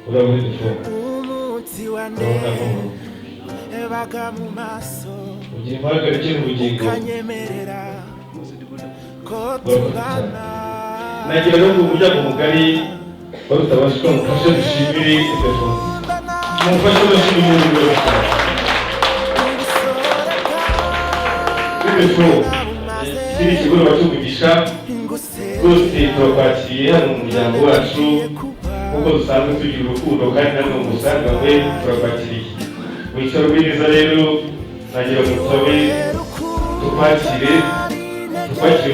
S4: urabuze dufo
S6: umunsi wa none baga mu maso
S4: ugira imbaraga rikiri ubugingo
S6: ukanyemerera ko tubana.
S4: nagira rero ngo umuryango mugari barutabasha ko mufashe dushimire Ildefonsi, mufashe dushimire umuriro kiri ikigoroba cy'umugisha rwose turakwakiriye hano mu muryango wacu kuko dusanzwe tugira urukundo kandi namwe musanganywe turakwakiriye. Wicare neza rero, nagira ngo tusabe tukwakire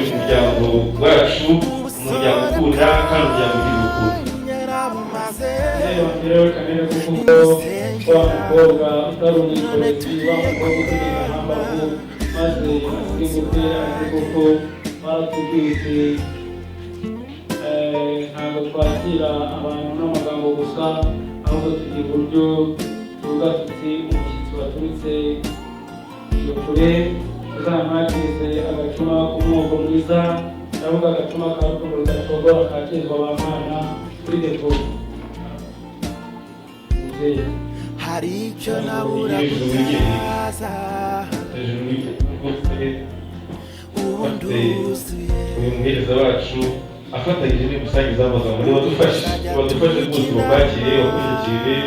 S4: mu muryango wacu, umuryango ukunda kandi umuryango ugira urukundo. Rero kamere kuko wa mukobwa utari umwikorezi, wa mukobwa utegeka hambavu maze asigaye azi kuko baratubwise ntabwo twakira abantu n'amagambo gusa, ahubwo tugira uburyo tuvuga tuti umushyitsi waturutse iyo kure tuzamwakirize agacuma k'umwuko mwiza, ndavuga agacuma ka rukundo rudacogora kakizwa abamana kuri depo.
S6: hari icyo nabura kutaza ubundi wuzuye
S4: uyu muhereza wacu afatanyije n'umusangiza w'amagambo niba badufashe rwose bubakire bakurikire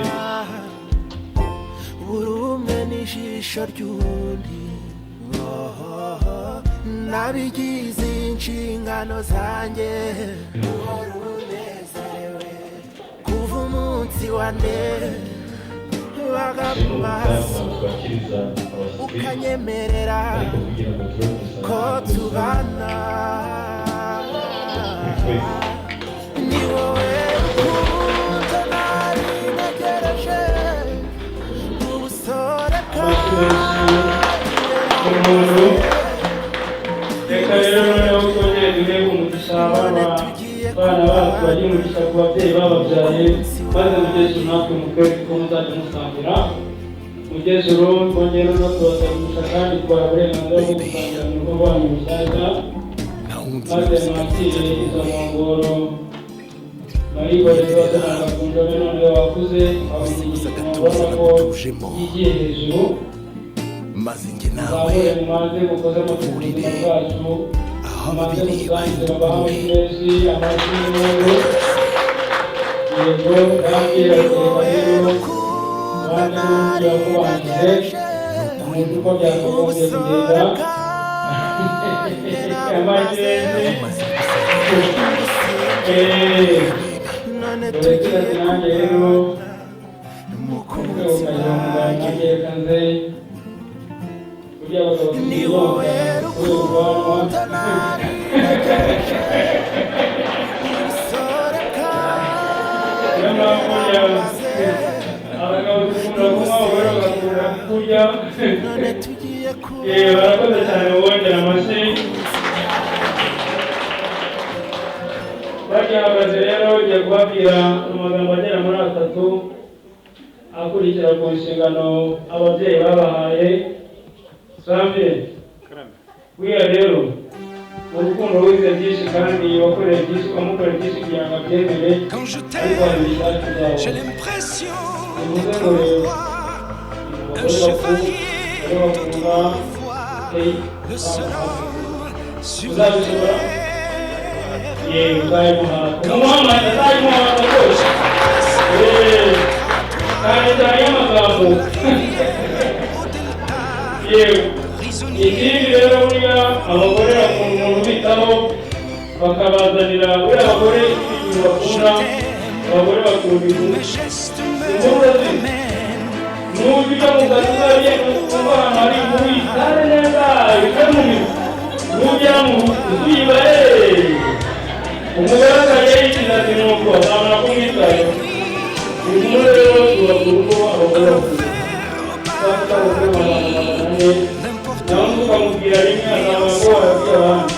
S6: buri umwe n'ijisho ry'undi, nabigize inshingano zanjye uhora unezerewe kuva umunsi wa none baga mu maso ukanyemerera ko tubana. Ni wowe rukundo nari ntegereje ubusore
S4: reka rero noneho twongere duhe umugisha abana bacu bagira umugisha ku babyeyi bababyaye, maze mugeze natwe mu kwezi ko muzajya musangira mugeze twongere no tubasabisha kandi twara uburenganzira bwo gusangira mu rugo rwanyu rushyashya, maze mwakire izo nkongoro marikorezi batanga ku njobe noneho wakuze abona ko yigiye hejuru, zahure mumaze gukoze mu buzima bwacu, mumaze gusangira abahamwe menshi amajwi y'umweru yego kandi rero abandi birakubanije umuntu uko byakagombye kugenda amajwi dore kirasi nanjye rero ukagira umuganga nanjye kanze burya abagabo
S6: wowe rukundo nari ntegereje ubusore
S4: abagabo dukunda kunywa, abagore bagakunda kurya.
S6: none tugiye
S4: barakoze cyane, bongera amashyi. kubabwira amagambo agera muri atatu akurikira ku nshingano ababyeyi babahaye. Sambe wiya rero mu rukundo wize byinshi kandi wakoreye byinshi ukamukorera byinshi kugira ngo abyemere, ariko hari ibishaka byawe. Bivuze ngo rero abagore bakunda uzabishobora yewe uzayimuha umuhamagara uzayimuha rwose kandi cyane y'amagambo yewe ikindi rero buriya abagore bakunda umuntu ubitaho bakabazanira buriya abagore ibintu bakunda, abagore bakunda inkuru n'uburyo mu kazi uzariye kuba ahantu hari inkuru yitare neza ibyo mu mizi n'ugera mu uzuyiba umugore akajya yikiza ati nuko azabona ko umwitayeho. Inkuru rero tubakura uko abagore bakunda bafite abagore babanane nawe ukamubwira rimwe azabona ko warabwiye abandi.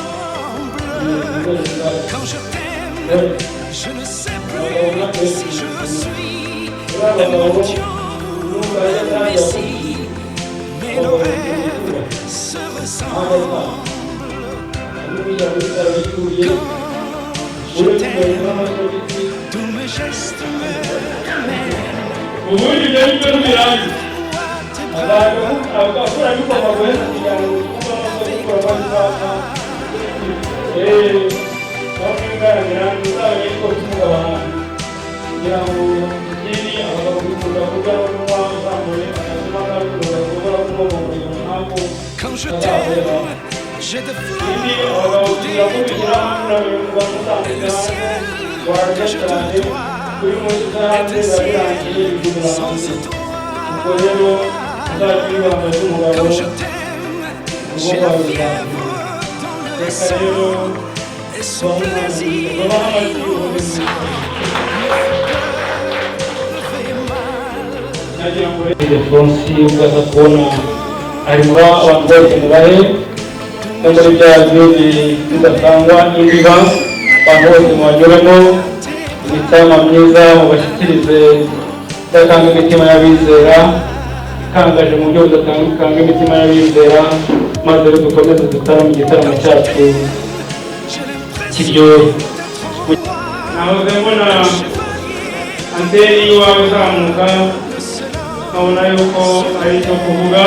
S4: Ubundi ibyo ni byo n'imirangi agakora yuko amagoye kugira ngo kuba amaze gukora abandi bamwe bwaramiranga uzabonye ko kumuga abantu kugira ngo ikindi abagabo bikunda kurya n'unywa uzamuye akazima k'arukundo gashobora kumubungurira impamvu azahurira ikindi abagabo kugira ngo bigira n'abirunga mutandukanye warya cyane kuri munsi uzahanze birabirangiye bigumira hanze. Ubwo rero uzagira ibanga ry'umugabo ugomba kubirangira. Reka rero nagira ngo Defonsi ukaza kubona ari muri abantu bose mubahe no muri bya bindi bidatangwa n'indiba abantu bose mubanyuramo imitima myiza mubashyikirize idatanga imitima y'abizera, ikangaje mu buryo budatanga imitima y'abizera, maze dukomeze dutarame igitaramo cyacu kiryohe. Nahoze mbona anteni y'iwawe izamuka nkabona yuko ari icyo kuvuga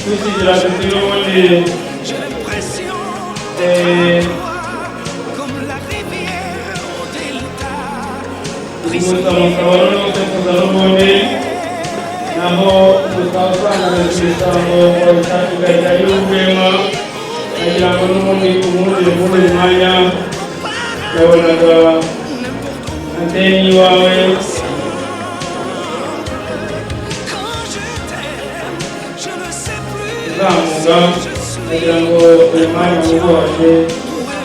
S4: dusigira tuti n'ubundi umusaba n'ubundi kuza n'ubundi naho tukasanganiza ibisambo ngo bitashigahita y'urwema nagira ngo n'ubundi umwumvire muri uyu mwanya nabonaga anteni y'iwawe izamuka nagira ngo uyu mwanya muguhashe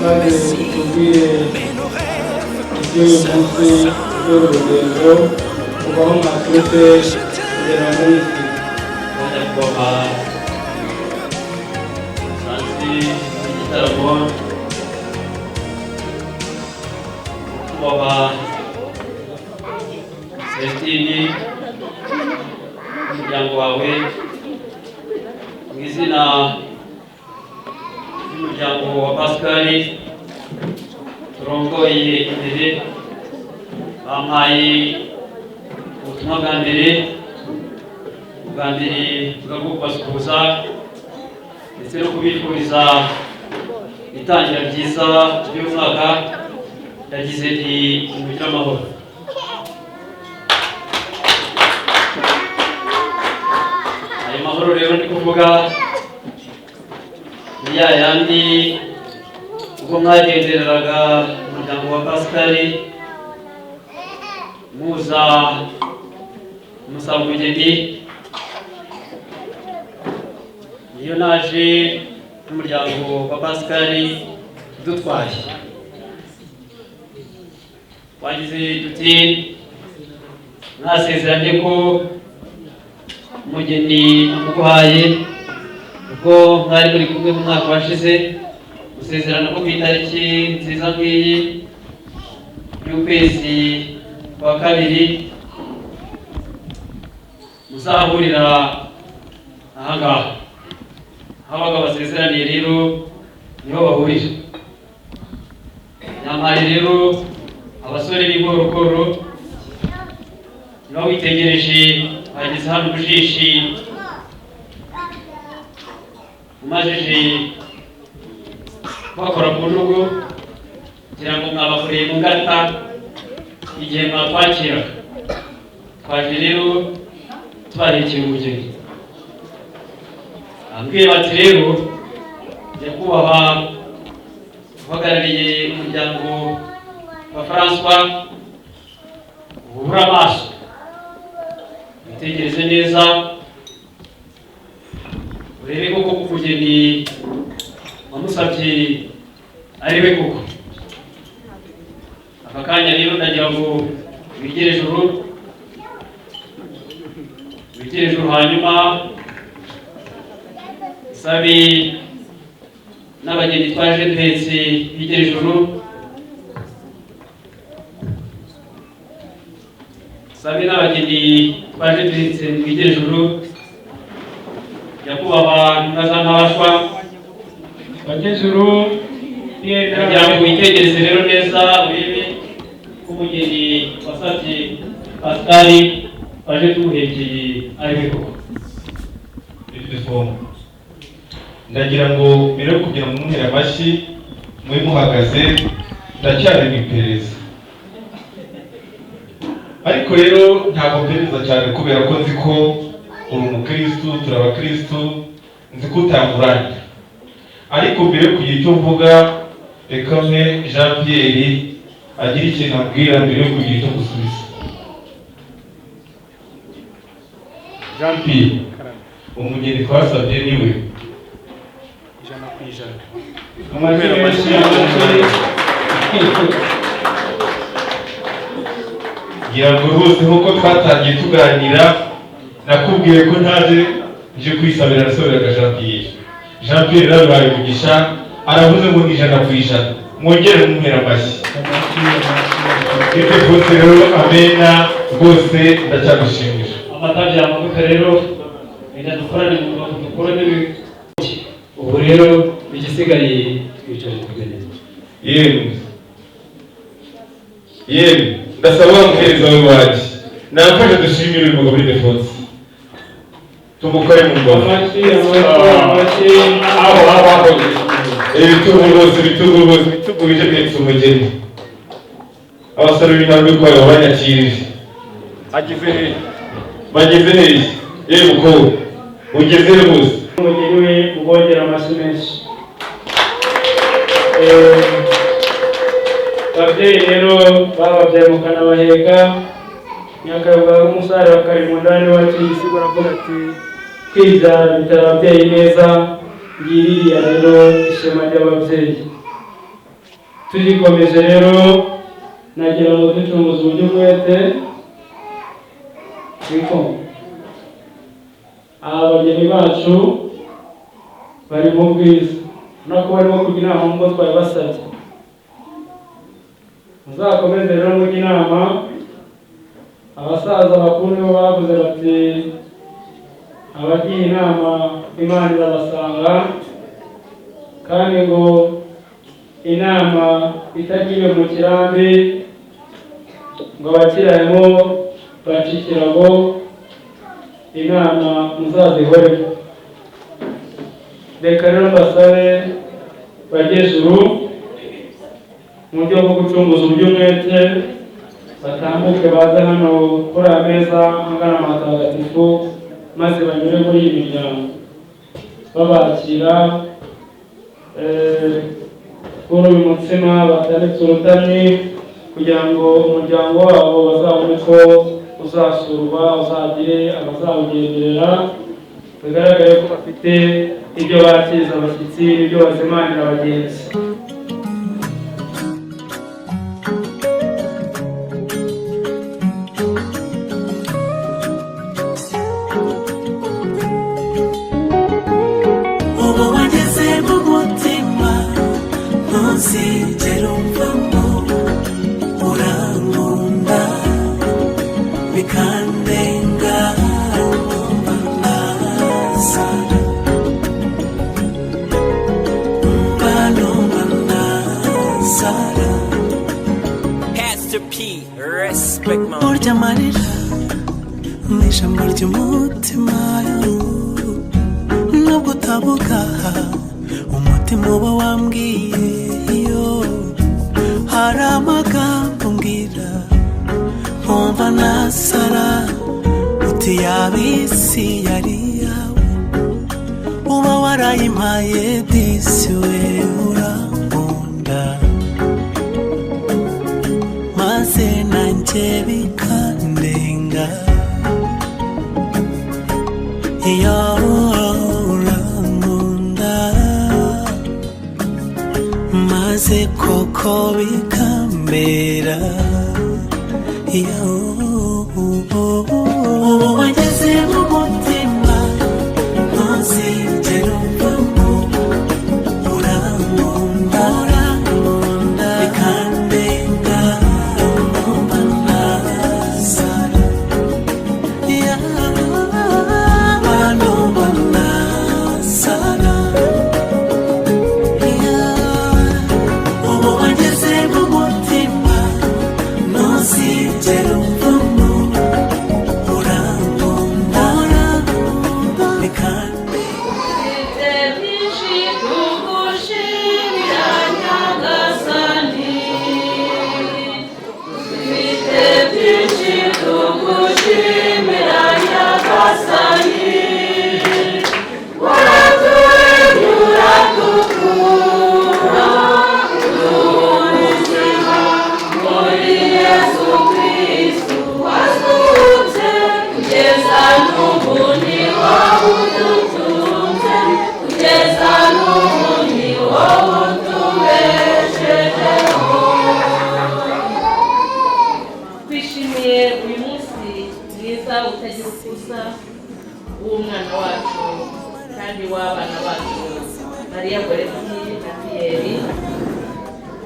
S4: maze tubwire iby'uyu munsi by'uru rugendo kuva aho mwaturutse kugera muri iki
S8: nyakubahwa sansi y'igitaramo, nyakubahwa Celestine n'umuryango wawe, mu izina ry'umuryango wa Pascal turongoye imbere, bampaye ubutumwa bwa mbere bwa kubasuhuza ndetse no kubifuriza itangira ryiza ry'umwaka. Yagize ni umujyi w'amahoro. Ayo mahoro rero ndi kuvuga ni ya yandi ubwo mwagendereraga umuryango wa Pascal muza musaba umugeni, niyo naje n'umuryango wa Pascal dutwaye. Wagize tuti mwasezeranye ko umugeni amuguhaye ubwo mwari muri kumwe mu mwaka washize, musezerana ko ku itariki nziza nk'iyi y'ukwezi kwa kabiri muzahurira ahangaha. Habaga basezeraniye rero niho bahurira. Nyamara rero abasore b'inkorokoro niba witegereje bageze hano ubushishi umajije bakora ku ntugu kugira ngo mwabakoreye mu ngata igihe mwatwakiraga. Twaje rero tubarekera umugeni. Ambwiye bati rero nyakubahwa uhagarariye umuryango wa François, ubura amaso witegereze neza urebe koko ko umugeni wamusabye ari we koko. Aka kanya rero ndagira ngo wigire ijuru, wigire ijuru, hanyuma sabi n'abageni twaje duhetse bigire ijuru, sabi n'abageni twaje duhetse bigire ijuru. Nyakubahwa ntazanabashwa
S4: bagejuru
S8: kugira ngo witegereze rero neza urebe ko umugeni wasabye Pascal waje tumuhekeye ari we koko.
S9: Ndagira ngo mbere yo kugira ngo mumpere amashyi muri muhagaze ndacyari mu iperereza, ariko rero ntabwo mpereza cyane kubera ko nzi ko uri umukristu, turi abakristu, nzi ko utanguranye. Ariko mbere yo kugira icyo mvuga reka mpe Jean Pierre agira ikintu abwira mbere yo kugira icyo gusubiza. Jean Pierre, umugeni twasabye niwe. Ngira ngo rwose nk'uko twatangiye tuganira nakubwiye ko nje kwisabira arasoberaga Jean Pierre. Jean Pierre rero baye umugisha aravuze ngo ni 100%. Mwongere mumpera amashyi. Ibyo rwose rero amena rwose ndacyagushimira.
S8: Amatabya amavuta rero enda dukorane mu dukorane. Ubu rero igisigaye twicaye tuganira.
S9: Yemwe ndasaba umuhereza we waje namfashe dushimire uyu mugabo muri Defonse, tumukore mu ngoma. Ibitugu bije byetse umugeni. Abasore b'intambwe kwayo banyakirije bageze neza. Yewe mukobwa ugeze rwose.
S4: umugeni we ubongera amashyi menshi. Ababyeyi rero bababyaye mu Kanabaheka, Nyakayoga w'umusare wa Karimundani waciye isi baravuga ati kwibyara bitera ababyeyi neza, ngiriya rero ishema ry'ababyeyi. Tugikomeje rero nagira ngo ducunguze uburyo bwete abageni bacu bari mu bwiza, nako barimo kujya inama nk'uko twabibasabye. Muzakomeze rero mujye inama. Abasaza bakuru nibo bavuze bati abagiye inama Imana irabasanga, kandi ngo inama itagiwe mu kirambi ngo abakirayemo bacikiraho, inama muzazihoremo. Reka rero mbasabe bagejuru mu buryo bwo gucunguza uburyo umwete batambuke baze hano kuri ameza angana amatagatifu, maze banyure muri iyi miryango babakira kuri uyu mutsima bataretse urutamyi, kugira ngo umuryango wabo bazabone ko uzasurwa, uzagire abazawugenderera, bigaragare ko bafite ibyo bakiriza abashyitsi n'ibyo bazimanira abagenzi.
S1: Ntuzigere umvamo,
S6: P, respect man.
S1: Burya amarira ni ijambo ry'umutima, nubwo utavuga umutima uba wambwiye yo. Hari amagambo mbwira nkumva nasara, uti yaba isi yari yawe uba warayimpaye disi, we urankunda maze nanjye bikandenga. Iyo urankunda maze koko bikambera. Iyo ubu wageze mu mutima ntuzigera umvamo. Urankunda bikandenga, numva nasara. Numva nasara. Ubu wageze mu mutima ntuzigera umvamo. Urankunda bikandenga.
S7: Twishimiye uyu munsi mwiza utagira ukusa w'umwana wacu kandi w'abana bacu Mariya Goreti na Pierre,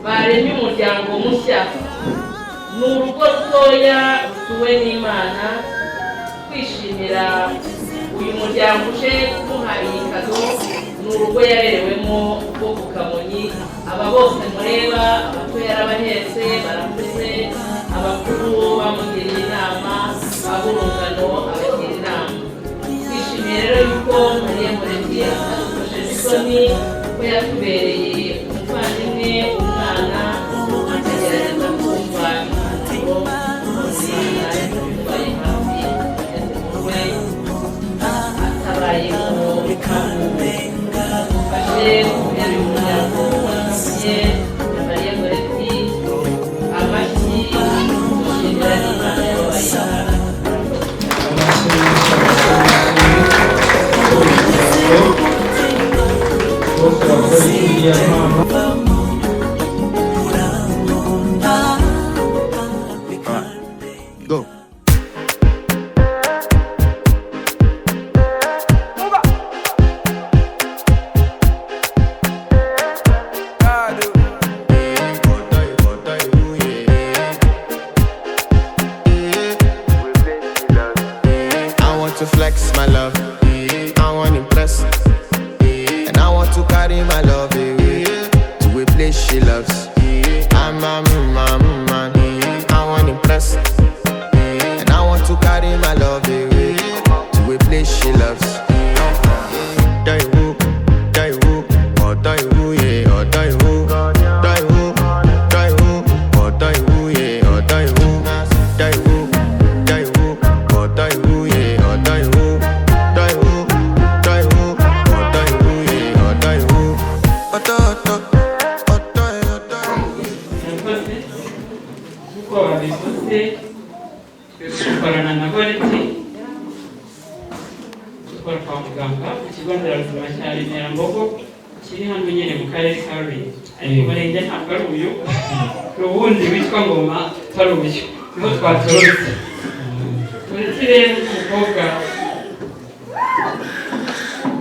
S7: baremye umuryango mushya. Ni urugo rutoya rutuwe n'Imana. Kwishimira uyu muryango uje kumuha iyi kado, ni urugo yarerewemo rwo ku Kamonyi. Aba bose mureba, abato yarabahetse barakuze, abakuru bamugiriye inama, ab'urungano abagira inama. Twishimiye rero yuko Mariya Goreti atadufashe isoni, ko yatubereye umuvandimwe, umwana, akagerageza kumva impanuro z'Imana yamubaye hafi, yateguwe atabayeho bikandenga. Fashe kubera uyu muryango wasiye na Mariya Goreti amashyi, dushimira n'Imana yababaye.
S5: Go. I want to flex my love, I want to impress, and I want to carry my love away to a place she loves. I'm a man, I want to impress, and I want to carry my love away to a place she loves. Die who, or die who, yeah, or die who, die who, or die who, yeah, or die who, die who, or die who, yeah, or die who, die who, or die who, yeah, or die who.
S10: Murakoze kuko babivuze, dukorana na Goreti, dukora kwa muganga ku kigo nderabuzima cya Remera-Mbogo kiri hano nyine mu karere ka Rulindo. Ariko umurenge ntabwo ari uyu, ubundi witwa Ngoma atari uyu, niho twatorotse. Goreti rero umukobwa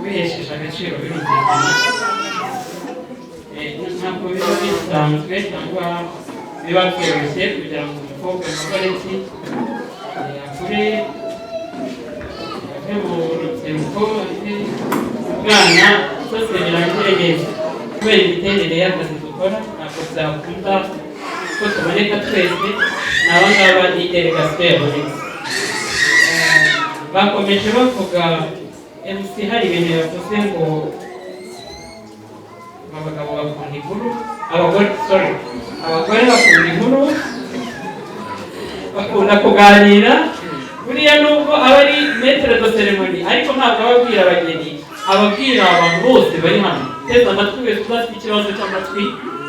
S10: wihesheje agaciro birumvikana. Ntabwo biba bisanzwe cyangwa biba byoroshye kugira ngo umukobwa nka Goreti akure ave mu rubyiruko, umwana byose birangire neza. Kubera imiterere y'akazi dukora ntabwo byakunda ko tuboneka twese n'aba ngaba ni delegasiyo yabonetse. Bakomeje bavuga MC hari ibintu yavuze ngo abagabo bakunda inkuru, abagore bakunda inkuru, bakunda kuganira. Buriya nubwo aba ari maître de cérémonie ariko ntabwo ababwira abageni, ababwira abantu bose bari hano. Teza amatwi wese uzafite ikibazo cy'amatwi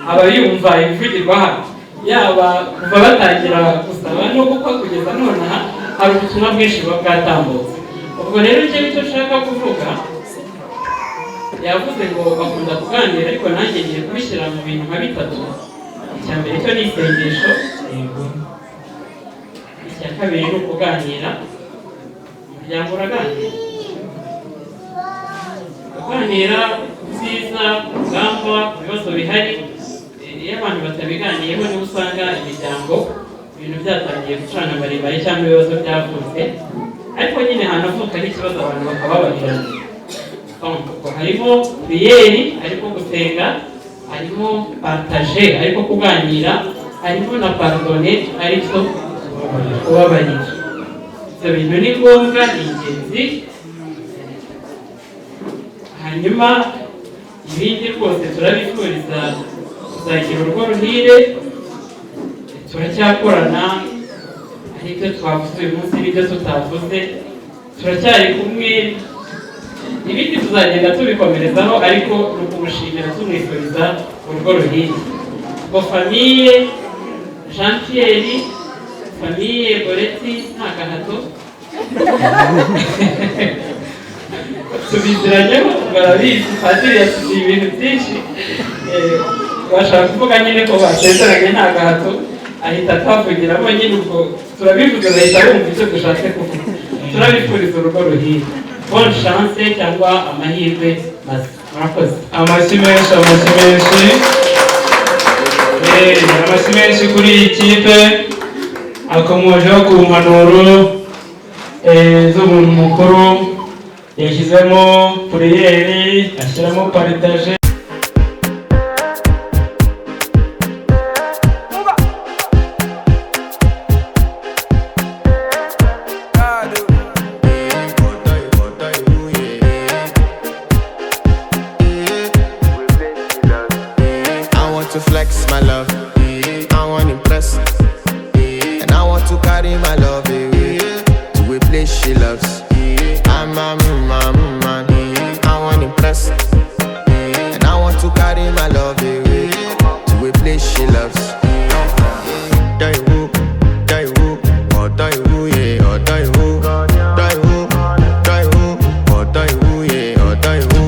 S10: aba yumva ibivugirwa hano, yaba kuva batangira gusaba no gukwa kugeza nonaha hari ubutumwa bwinshi buba bwatambutse. Ubwo rero icyo nicyo nshaka kuvuga, yavuze ngo bakunda kuganira ariko nanjye ngiye kubishyira mu bintu nka bitatu. Icya mbere cyo ni isengesho, icya kabiri ni ukuganira, umuryango uraganira, kuganira byiza, urugamba, ibibazo bihari. Iyo abantu batabiganiyeho niho usanga imiryango ibintu byatangiye gucana maremare cyangwa ibibazo byavutse, ariko nyine hanavuka n'ikibazo abantu bakababarirana. Harimo biyeri ariko gusenga, harimo partage ariko kuganira, harimo na pardonner ariko kubabarira. Ibyo bintu ni ngombwa, ni ingenzi. Hanyuma ibindi rwose turabifuriza kuzagira urugo ruhire. Turacyakorana, hari ibyo twavuze uyu munsi n'ibyo tutavuze, turacyari kumwe. Ibindi tuzagenda tubikomerezaho, ariko ni ukumushimira tumwifuriza urugo ruhire. Ngo famille Jean Pierre, famille Goretti nta gahato tubiziranyeho, barabizi. Padiri yasize ibintu byinshi, bashaka kuvuga nyine ko basezeranye nta gahato, ahita atavugiramo nyine. Ubwo turabivuze bahita bumva icyo dushatse kuvuga. Turabifuriza urugo ruhire, bonne chance cyangwa amahirwe masa. Murakoze.
S8: Amashyi menshi, amashyi menshi, amashyi menshi kuri iyi kipe. Akomojeho ku mpanuro z'umuntu mukuru, yashyizemo puriyeri, ashyiramo paritaje.
S5: To flex my love, I want to impress, and I want to carry my love away to a place she loves. I'm a man, I want to impress, and I want to carry my love away to a place she loves. Die who, or die who, yeah, or die who, die who, or die who, yeah, or die who,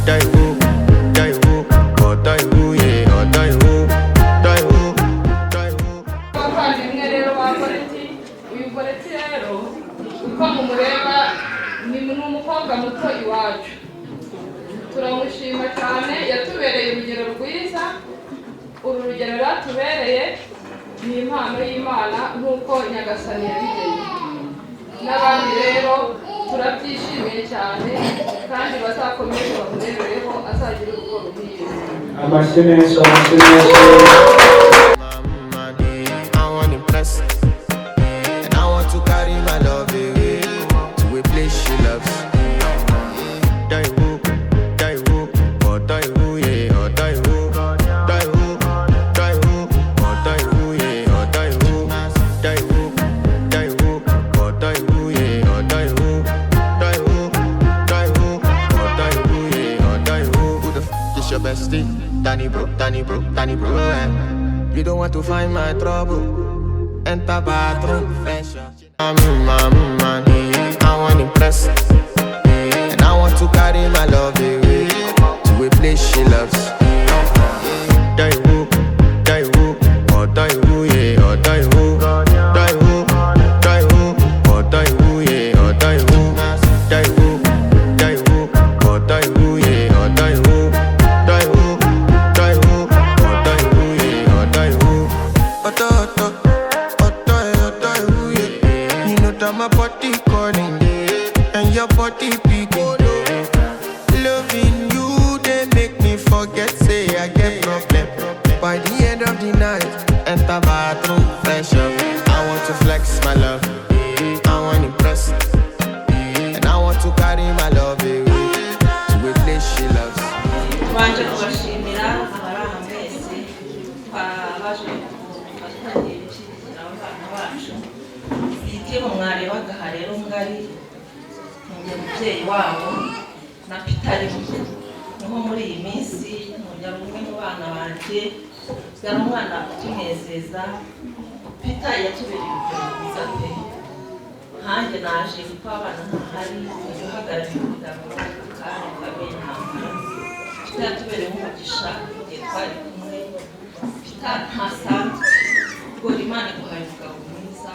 S5: die who, or die who, yeah.
S11: Abavandimwe rero ba Goretti, uyu Goretti rero uko mumureba ni umukobwa muto iwacu. Turamushima cyane, yatubereye urugero rwiza. Uru rugero ratubereye ni impano y'Imana nk'uko Nyagasani yabigennye. N'abandi rero turabyishimiye cyane, kandi bazakomeze bamurebereho azagira urugo ruhire.
S8: Amashyi menshi, amashyi menshi.
S5: And I want to carry my love away to a place she loves. Die who, or die who, yeah, or die who, die who, or die who, yeah, or die who, die who, or die who, yeah, or die who, die who, or die who, yeah, or die who. Who the f is your bestie? Danny bro, eh? You don't want to find my trouble. Enter bathroom, fashion. I'm man, I want to impress, and I want to carry my love away to a place she loves. Die who, or die who, yeah, or die who, die who, or die who, yeah, or die who, die who, or die who, yeah, or die who, die who, or die who, yeah, or die who. You know that my body calling and your body beating. Love
S12: kubashimira abari aha mwese baje batangiye gushyigikira abana bacu. Igitego mwarebaga aha rero ngari ni umubyeyi wabo na Pitari niho muri iyi minsi yari umwe mu bana banjye, yari umwana utunezeza. Pitari yatubereye urugero rwiza pe. Hanjye naje kuko abana ntahari guhagararira umuryango kandi ukamenya Pitari yatubereye umugisha igihe twari kumwe. Pitari ntasanzwe ubwo Imana iguhaye umugabo mwiza.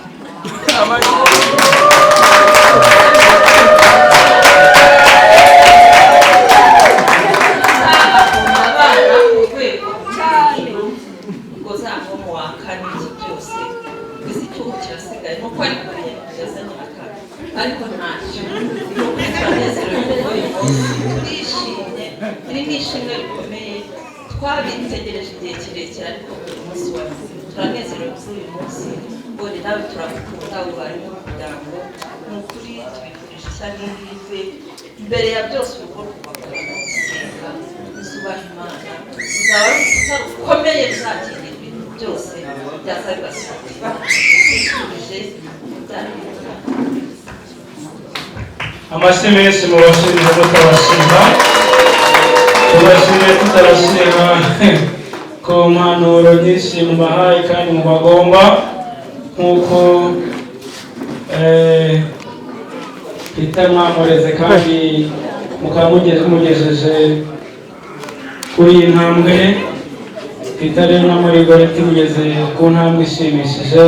S12: Ariko ntacyo turishimye, iri ni ishimwe rikomeye twabitegereje igihe kirekire, ariko uyu munsi turanezerewe kuri uyu munsi. Bone nawe turagukunda, ubari mu muryango, ni ukuri tubifurije ishya n'ihirwe. Imbere ya byose urugo rwubakwa gusenga, uzubaha Imana, uzaba rukomeye, ruzakira ibintu byose byaza bigasohoka. Twifurije byari
S4: amashyi menshi mubashimire, tutabashima tubashimire tutabashima ku mpanuro nyinshi mubahaye kandi mubagomba, nk'uko Peter mwamureze kandi mukaba mugejeje kuri iyi ntambwe. Peter rero na Marigoreti mugeze ku ntambwe ishimishije,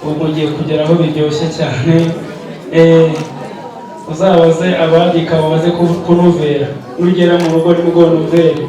S4: ubu mugiye kugera aho biryoshye cyane. Uzabaze abandika babaze kunuvera, nugera mu rugo nibwo nuvere.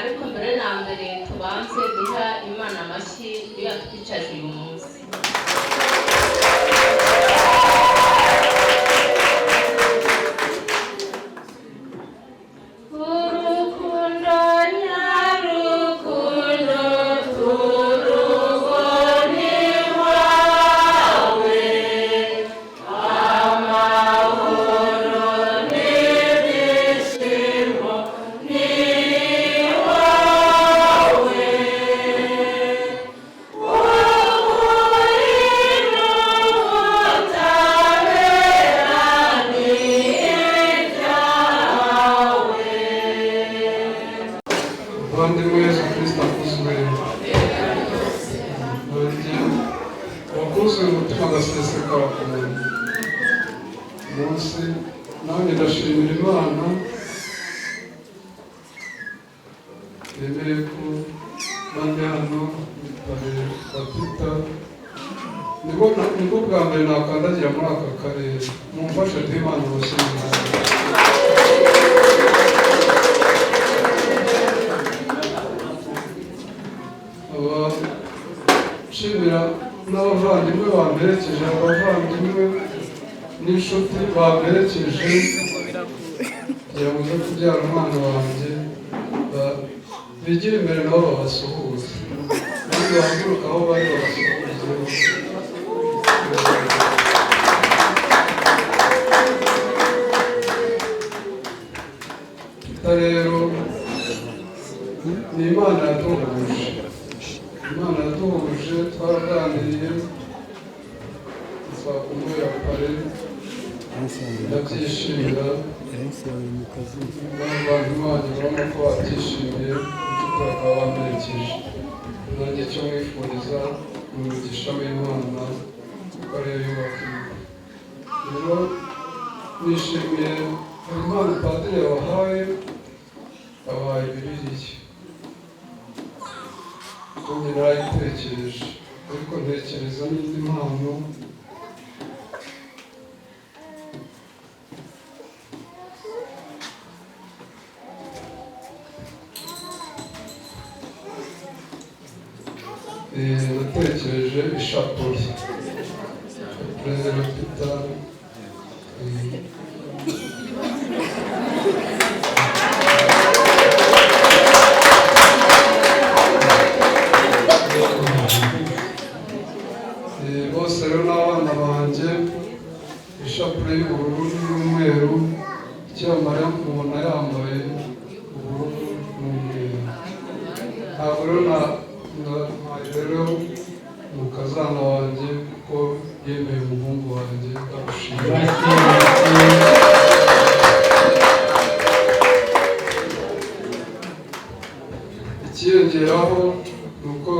S12: ariko mbere na mbere tubanze duha Imana amashyi iyo twicaje uyu munsi.
S13: nanjye ndashimira Imana yemeye ko bandi hano bitare batita nibwo bwa mbere nakandagira muri aka karere mumfashe Imana bashimira abashimira n'abavandimwe bamperekeje abavandimwe n'inshuti bamperekeje kugira ngo nze kubyara umwana wanjye bigire imbere nabo babasuhuze kandi bahaguruka aho bari babasuhuze. Rero ni Imana yaduhuje, Imana yaduhuje twaraganiriye twakumbuye pare ndabyishimira n'abantu banyu urabona ko babyishimiye inshuti bakaba bamperekeje nanjye icyo mwifuriza ni umugisha w'Imana kuko ariyo yubaka rero nishimiye impano padiri yabahaye abahaye Bibiliya ubundi narayitekereje ariko ntekereza n'indi mpano natekereje ishapure Pita bose rero n'abana banjye ishapure y'ubururu n'umweru icyamara umuntu yambaye ubururu n'umweru ntabwo rero umukazana wanjye kuko yemeye umuhungu wanjye ndamushimira ikiyongeraho ni uko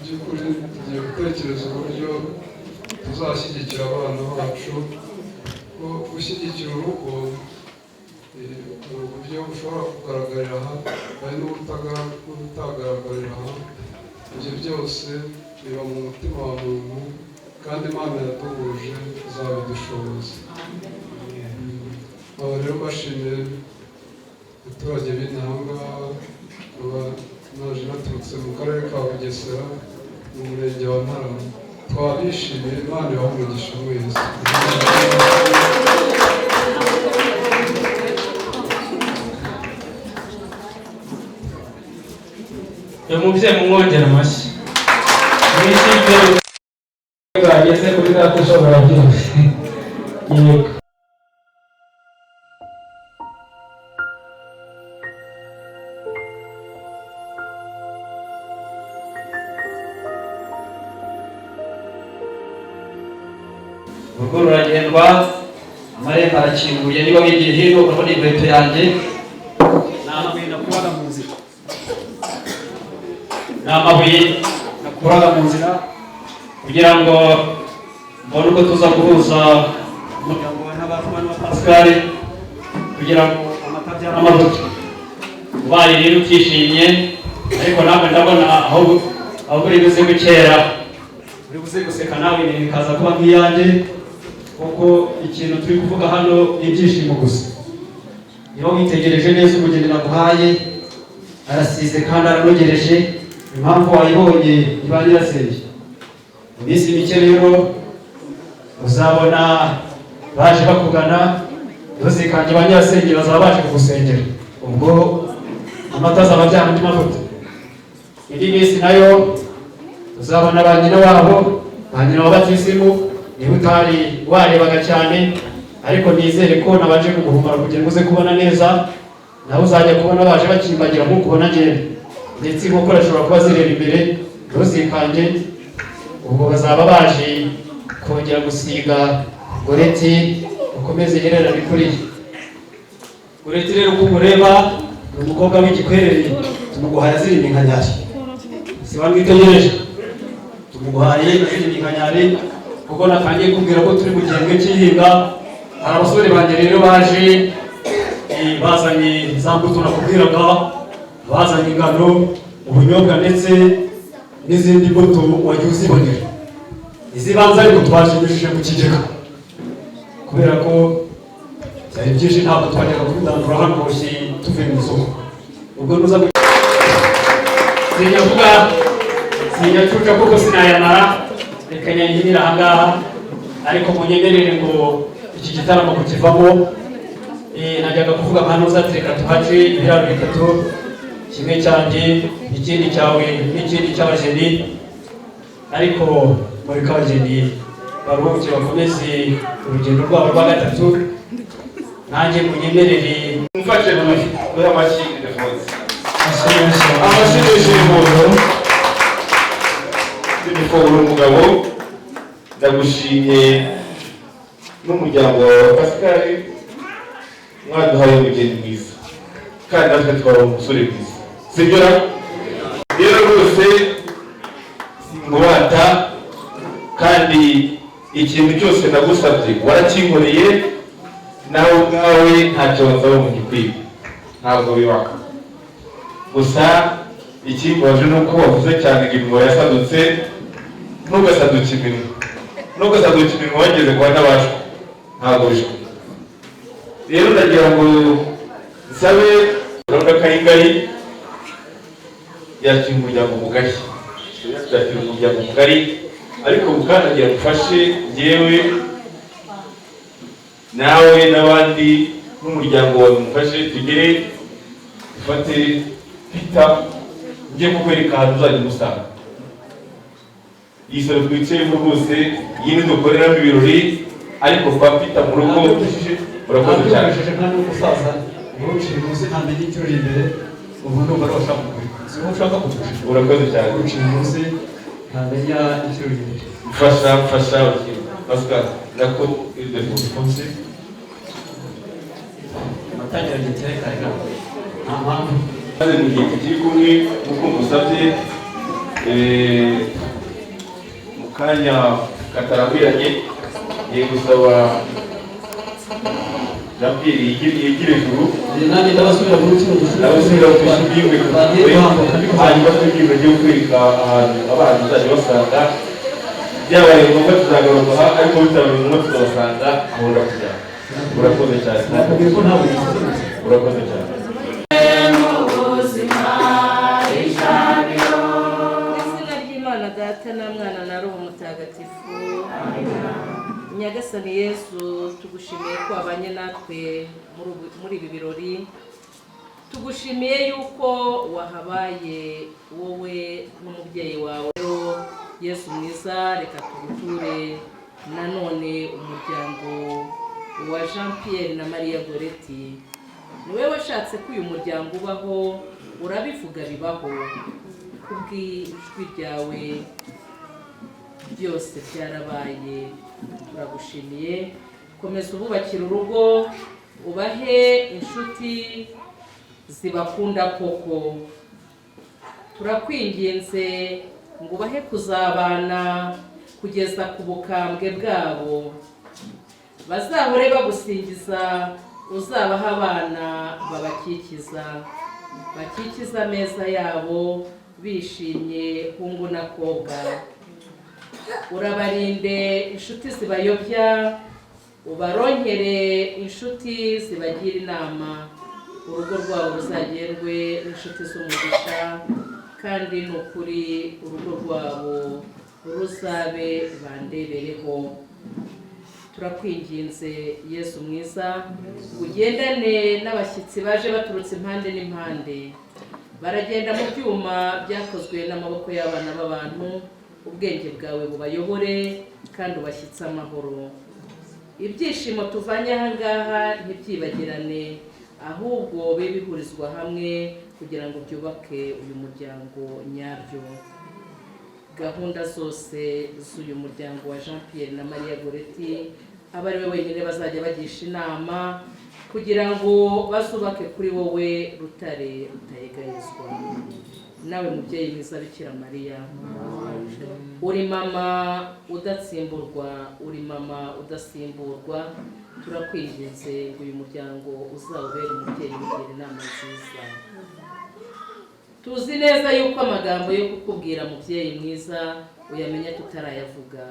S13: by'ukuri tugiye gutekereza uburyo tuzashyigikira abana bacu ko gushyigikira urugo ni uburyo bushobora kugaragarira aha hari n'ubutagaragarira aha ibyo byose biba mu mutima wa muntu kandi Imana yaduhuje izabidushoboza. Aba rero bashimiye abaturage b'Intanga naje naturutse mu karere ka Bugesera mu murenge wa Ntarama twabishimiye Imana ibahe umugisha mwese.
S8: umubyeyi mumwongera amashyi mwishimye bwageze kuri data ushobora byose. Yego
S14: urugo ruragendwa amarembo arakinguye niba wigiye hino urabona inkweto yanjye
S4: n'amabuye nakuraga mu nzira
S14: kugira ngo mbone uko tuza guhuza umuryango wa Ntabarumanwa Pascal kugira ngo amata n'amavuta ubaye rero utishimye ariko nawe ndabona aho uri buze gukera uri buze guseka nawe bikaza kuba nk'iyanjye kuko ikintu turi kuvuga hano ni ibyishimo gusa. Niba witegereje neza umugeni naguhaye
S15: arasize kandi aranogereje, impamvu wayibonye iba nyirasenge. Mu minsi mike rero uzabona baje bakugana, ntuzikanje ba nyirasenge bazaba baje kugusengera, ubwo amata azaba ajyana andi mavuta. Indi minsi nayo uzabona ba nyina wabo, ba nyina wa batisimu, niba utari warebaga cyane, ariko nizere ko nabaje kuguhumura kugira ngo uze kubona neza, nawe uzajya kubona baje bakimbagira nk'uko ubona ngenda, ndetse inkokora zishobora kuba zireba imbere, ntuzikanje. Ubwo bazaba baje kongera gusiga Goreti, ukomeze yererane kuriye. Goreti rero uko umureba ni umukobwa w'igikwerere, tumuguhaye azira iminkanyari, si bamwitegereje, tumuguhaye azira iminkanyari kuko natangiye kubwira ko turi mu gihembwe cy'ihinga. Hari abasore banjye rero baje bazanye za mbuto nakubwiraga, bazanye ingano, ubunyobwa ndetse n'izindi mbuto wagiye uzibonera. Izibanza ariko twashimishije mu kigega kubera ko byari byinshi, ntabwo twajyaga kubidandura hano hoshye tuvuye mu isoko. Ubwo nuza sinyavuga sinyacuca kuko sinayamara, reka nyanginira ahangaha, ariko munyemerere ngo iki gitaramo kukivamo najyaga kuvuga mpano uzatereka tuhace ibiraro bitatu, kimwe cyanjye, ikindi cyawe n'ikindi cy'abajeni, ariko muri kabageni baruhuke bakomeze urugendo rwabo rwa gatatu. Nanjye munyemerere
S9: mfashe muri amashyi defonse amashyirishe umuntu n'imifoboro umugabo. Ndagushimye n'umuryango wa Pascal, mwaduhaye umugeni mwiza kandi natwe twari umusore mwiza, sibyo? Rero rwose ngubata, kandi ikintu cyose nagusabye warakinkoreye, nawe ubwawe ntacyo wasaba mu gikwiye, ntabwo bibaho. Gusa ikimbaje ni uko wavuze cyane ngo iminwa yasadutse, ntugasaduke iminwa, ntugasaduke iminwa wageze kwa n'abashwe, ntabwo bishwe. Rero ndagira ngo nsabe urabona Kayingari yakira umuryango mugari, yakira umuryango mugari, ariko mukanagira mufashe njyewe nawe n'abandi n'umuryango wawe mufashe, tugere dufate Peter njye kukwereka ahantu uzajya umusanga. Iyi salo twicayemo rwose iyi ni dukoreramo ibirori, ariko kwa Peter mu rugo urakoze cyane.
S15: Kandi umusaza uruciye munsi ntamenya icyo uri imbere, ubu ndumva ari washaka kugurika, si wowe ushaka kugurika.
S9: Urakoze cyane.
S15: Uruciye munsi ntamenya icyo uri imbere.
S9: Fasha Pascal nako defonse
S15: amatangira giteye karega nta mpamvu.
S9: Maze mu gihe tukiri kumwe nk'uko musabye mu kanya katarambiranye, ngiye gusaba Jean Pierre yigire ijuru,
S15: nanjye ndabasubira mu rukino
S9: ndabasubira mu kishimwe, hanyuma tugimwe ryo kwereka ahantu abana bazajya basanga. Byabaye ngombwa tuzagaruka, ariko bitabaye ngombwa tuzabasanga aho ndakujya. Urakoze cyane. Urakoze cyane.
S12: Izina ry'Imana Data na Mwana na Roho Mutagatifu. Nyagasani Yesu, tugushimiye ko wabanye natwe muri ibi birori. Tugushimiye yuko wahabaye wowe n'umubyeyi wawe. Yesu mwiza, reka tuguture nanone umuryango wa Jean Pierre na Maria Goreti. Niwe washatse ko uyu muryango ubaho, urabivuga bibaho. Kubw'ijwi ryawe byose byarabaye. Turagushimiye, komeza ububakira urugo, ubahe inshuti zibakunda koko. Turakwinginze ngo ubahe kuzabana kugeza ku bukambwe bwabo, bazahore bagusingiza, uzabaha abana babakikiza, bakikiza ameza yabo bishimye hungu na kobwa. Urabarinde inshuti zibayobya, ubaronkere inshuti zibagira inama,
S16: urugo rwabo ruzagerwe n'inshuti z'umugisha kandi ni ukuri urugo rwabo ruzabe bandebereho. Turakwinginze Yesu mwiza, ugendane n'abashyitsi baje baturutse impande n'impande, baragenda mu byuma byakozwe n'amaboko y'abana b'abantu, ubwenge bwawe bubayobore kandi ubashyitse amahoro. Ibyishimo tuvanye aha ngaha ntibyibagirane, ahubwo bibe bihurizwa hamwe kugira ngo byubake uyu muryango nyabyo. Gahunda zose z'uyu muryango wa Jean Pierre na Maria Goretti aba ari we wenyine bazajya bagisha inama kugira ngo bazubake kuri wowe rutare rutayegayezwa. Nawe mubyeyi mwiza Bikira Mariya, uri mama udatsimburwa, uri mama udasimburwa, turakwinginze ngo uyu muryango uzawubere umubyeyi ugira inama nziza. Tuzi neza yuko amagambo yo kukubwira mubyeyi mwiza uyamenya tutarayavuga.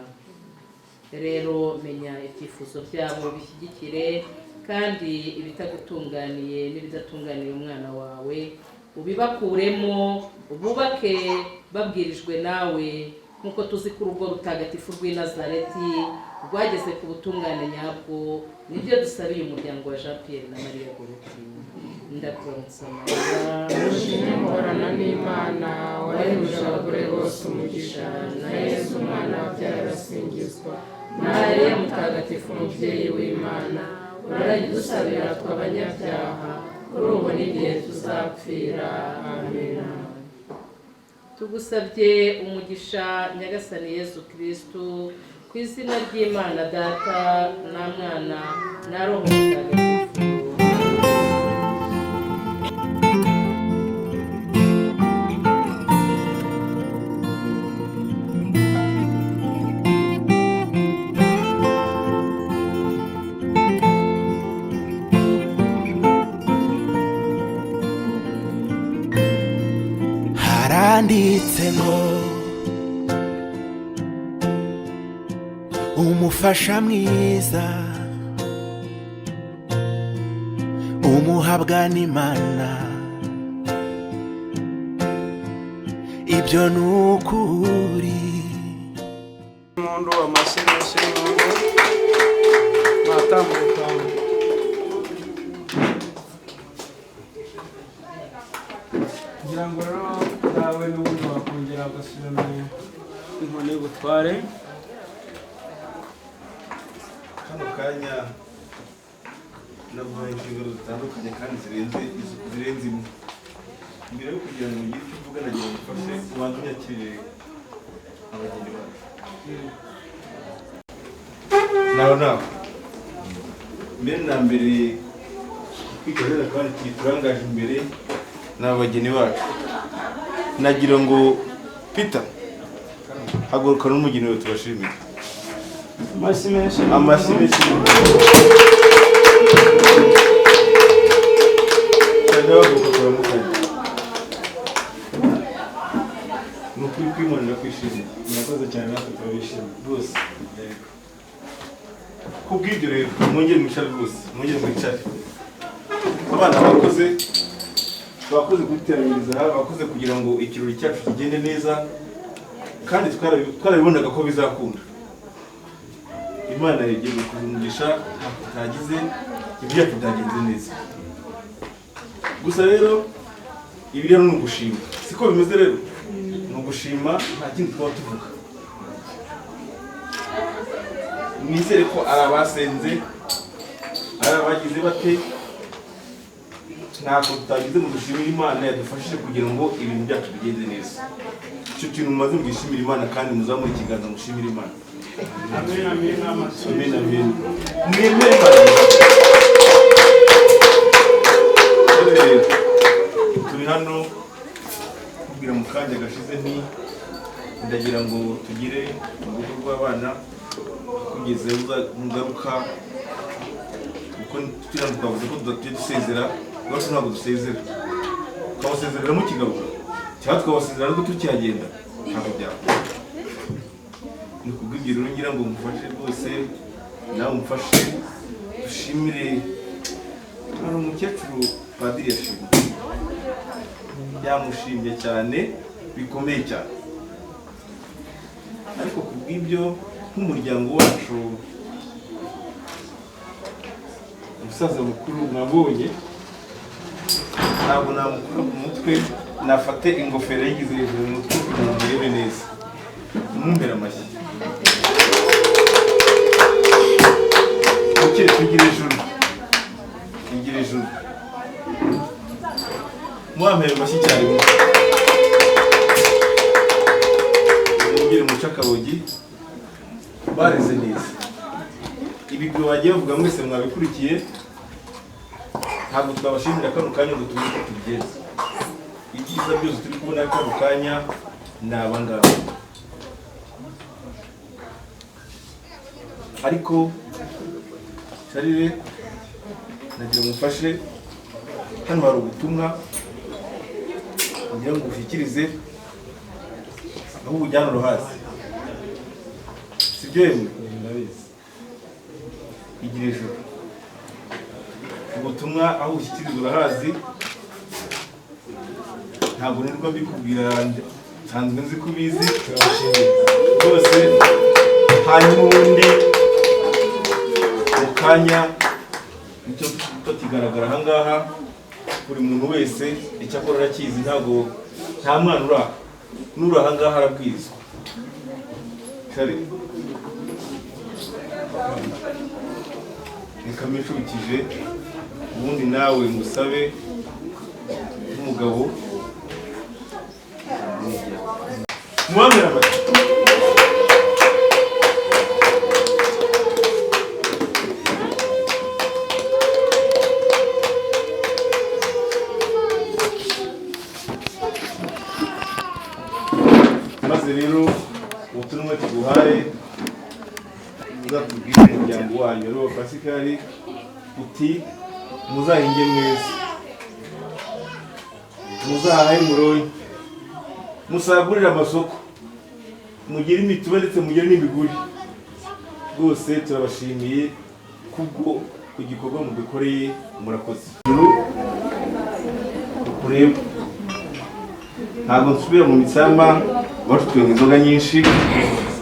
S16: Rero menya ibyifuzo byabo bishyigikire, kandi ibitagutunganiye n'ibidatunganiye umwana wawe ubibakuremo, ububake babwirijwe nawe, nkuko tuzi ko urugo rutagatifu rw'i Nazareti rwageze ku butungane nyabwo. Nibyo dusabiye umuryango wa Jean Pierre na Maria Goretti. Ndakuramutsa Mariya,
S17: ushimwe muhorana n'Imana, wahebuje abagore bose umugisha, na Yesu umwana wabyara arasingizwa. Mariya mutagatifu umubyeyi w'Imana, urayidusabira tw'abanyabyaha, kuri ubu n'igihe tuzapfira. Amina.
S16: Tugusabye umugisha Nyagasani Yesu Kristo, ku izina ry'Imana Data na Mwana na Roho Mutagatifu.
S1: Haranditse ngo umufasha mwiza umuhabwa n'Imana, ibyo ni ukuri.
S4: Mundu amasenesi mundu matambuka kugira ngo rero nawe n'ubundi wakongera ugasubirana inkoni y'ubutware.
S18: Kano kanya naguhaye inshingano zitandukanye kandi zirenze imwe. Mbere yo kugira ngo ugire icyo uvuga nagira ngo ufashe ubanze unyakirire abageni bacu. Nawe mbere na mbere kwikorera kandi turangaje imbere n'abageni bacu. Nagira ngo Peter haguruka n'umugeni we tubashimire.
S4: Amashyi menshi.
S18: Nukuri kwimonera kwishimira. Murakoze cyane natwe turabishimira rwose. Kubw'ibyo rero mwongere mwicare rwose, mwongere mwicare. Abana bakoze guteranyiriza aha, bakoze kugira ngo ikirori cyacu kigende neza, kandi twarabibonaga ko bizakunda. Imana yagiye kumugisha tutagize ibyacu byagenze neza. Gusa rero ibi rero ni ugushima, siko bimeze rero, ni ugushima nta kindi twaba tuvuga. Nizere ko ari abasenze, ari abagize bate, ntabwo tutagize mu gushimira Imana yadufashije kugira ngo ibintu byacu bigende neza. Icyo kintu mumaze mugishimira Imana kandi muzamure ikiganza mushimira Imana.
S4: Amen, amen, amen.
S18: Amen, amen. Mwemere Imana. Turi hano kubwira mu kanya gashize ndagira ngo tugire urugo rw'abana kugeze ngaruka kuko twavuze ko tudatuje dusezera, rwose ntabwo dusezera. Twabasezerera mu kigabo cyangwa twabasezerera nubwo tukihagenda, ntabwo byaba. Ni kubw'ibyo rero ngira ngo mufashe rwose, nawe umufashe dushimire. Hari umukecuru padiri yashimye, yamushimye cyane bikomeye cyane. Ariko ku bw'ibyo nk'umuryango wacu, umusaza mukuru mwabonye, ntabwo namukura ku mutwe, nafate ingofero yagize hejuru mu mutwe kugira ngo murebe neza. Mumpera amashyi. Okay, tugire ijuru. Tugire ijuru. Muhampera amashyi cyane. Mugire umuco akabogi. Bareze neza. Ibigwi bagiye bavuga mwese mwabikurikiye, ntabwo twabashimira kano kanya ngo tumenye ko tugeze. Ibyiza byose turi kubona kano kanya ni abangaba. Ariko Charire, nagira mufashe, hano hari ubutumwa kugira ngo ushyikirize aho ubujyana uruhazi. Sibyo yemwe? Ndabizi. Igira ijoro. Ubutumwa aho ushyikiriza urahazi, ntabwo nirwa mbikubwira, nsanzwe nzi ko ubizi, rwose. Hanyuma ubundi mu kanya nicyo kigaragara aha ngaha, buri muntu wese icyo akora arakizi, ntabwo nta mwana uraha, n'uri aha ngaha arabwirizwa. Kare reka mbicukije, ubundi nawe ngusabe nk'umugabo muhampera amashyi. Maze rero ubutumwa tuguhaye uzatubwire umuryango wanyu rero Pasikari uti muzahinge mwese, muzahahe muronke, musagurire amasoko, mugire imituba ndetse mugire n'imiguri. Rwose turabashimiye kubwo ku gikorwa mudukoreye, murakoze. Kureba ntabwo nsubira mu mitsama, iwacu twenga inzoga nyinshi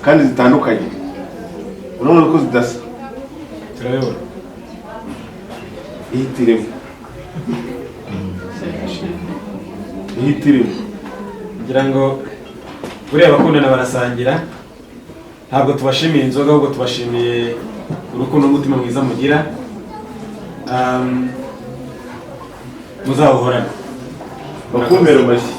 S18: kandi zitandukanye, urabona ko zidasa. Turabibona. Ihitiremo. Ihitiremo.
S15: Kugira ngo buriya abakundana barasangira, ntabwo tubashimiye inzoga, ahubwo tubashimiye urukundo n'umutima mwiza mugira. Muzawuhorane.
S18: Bakumbera amashyi.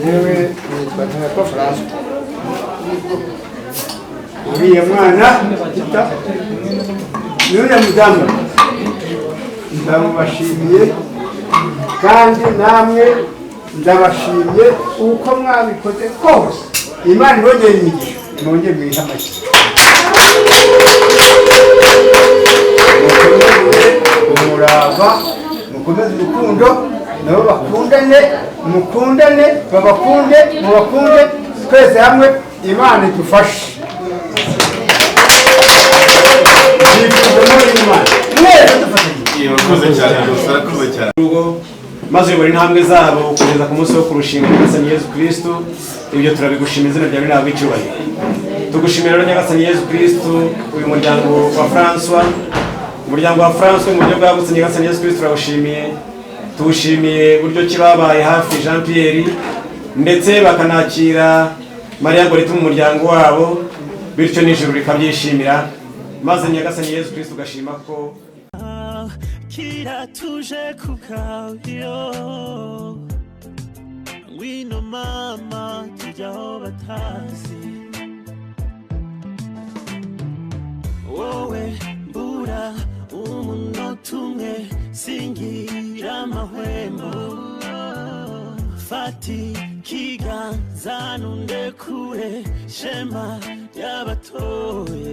S19: Yewe nitwa Nteko François. Uriya mwana kita n'uriya mudamu ndamubashimiye, kandi namwe ndabashimiye uko mwabikoze kose. Imana ibongere imigisha, mwongere mwihe amashyi. Umurava, mukomeze urukundo, nabo bakundane, mukundane, babakunde, mubakunde, twese hamwe Imana idufashe.
S15: Maze uyobora intambwe zabo kugeza ku munsi wo kurushinga Nyagasani Yezu Kristo. Ibyo turabigushima, izina ryawe ntabwo icyubahiro. Tugushimira rero Nyagasani Yezu Kristo, uyu muryango wa François, umuryango wa François mu buryo bwagutse. Nyagasani Yezu Kristo turabashimiye, tuwushimiye uburyo ki babaye hafi Jean Pierre ndetse bakanakira Maria Gorita mu muryango wabo, bityo n'ijuru rikabyishimira. Maze Nyagasani Yezu Kristo ugashima ko
S1: kira tuje kukayo ngwino mama tujyaho batazi wowe mbura umunota umwe singira amahwemo fati kiganza nundekure shema ry'abatoye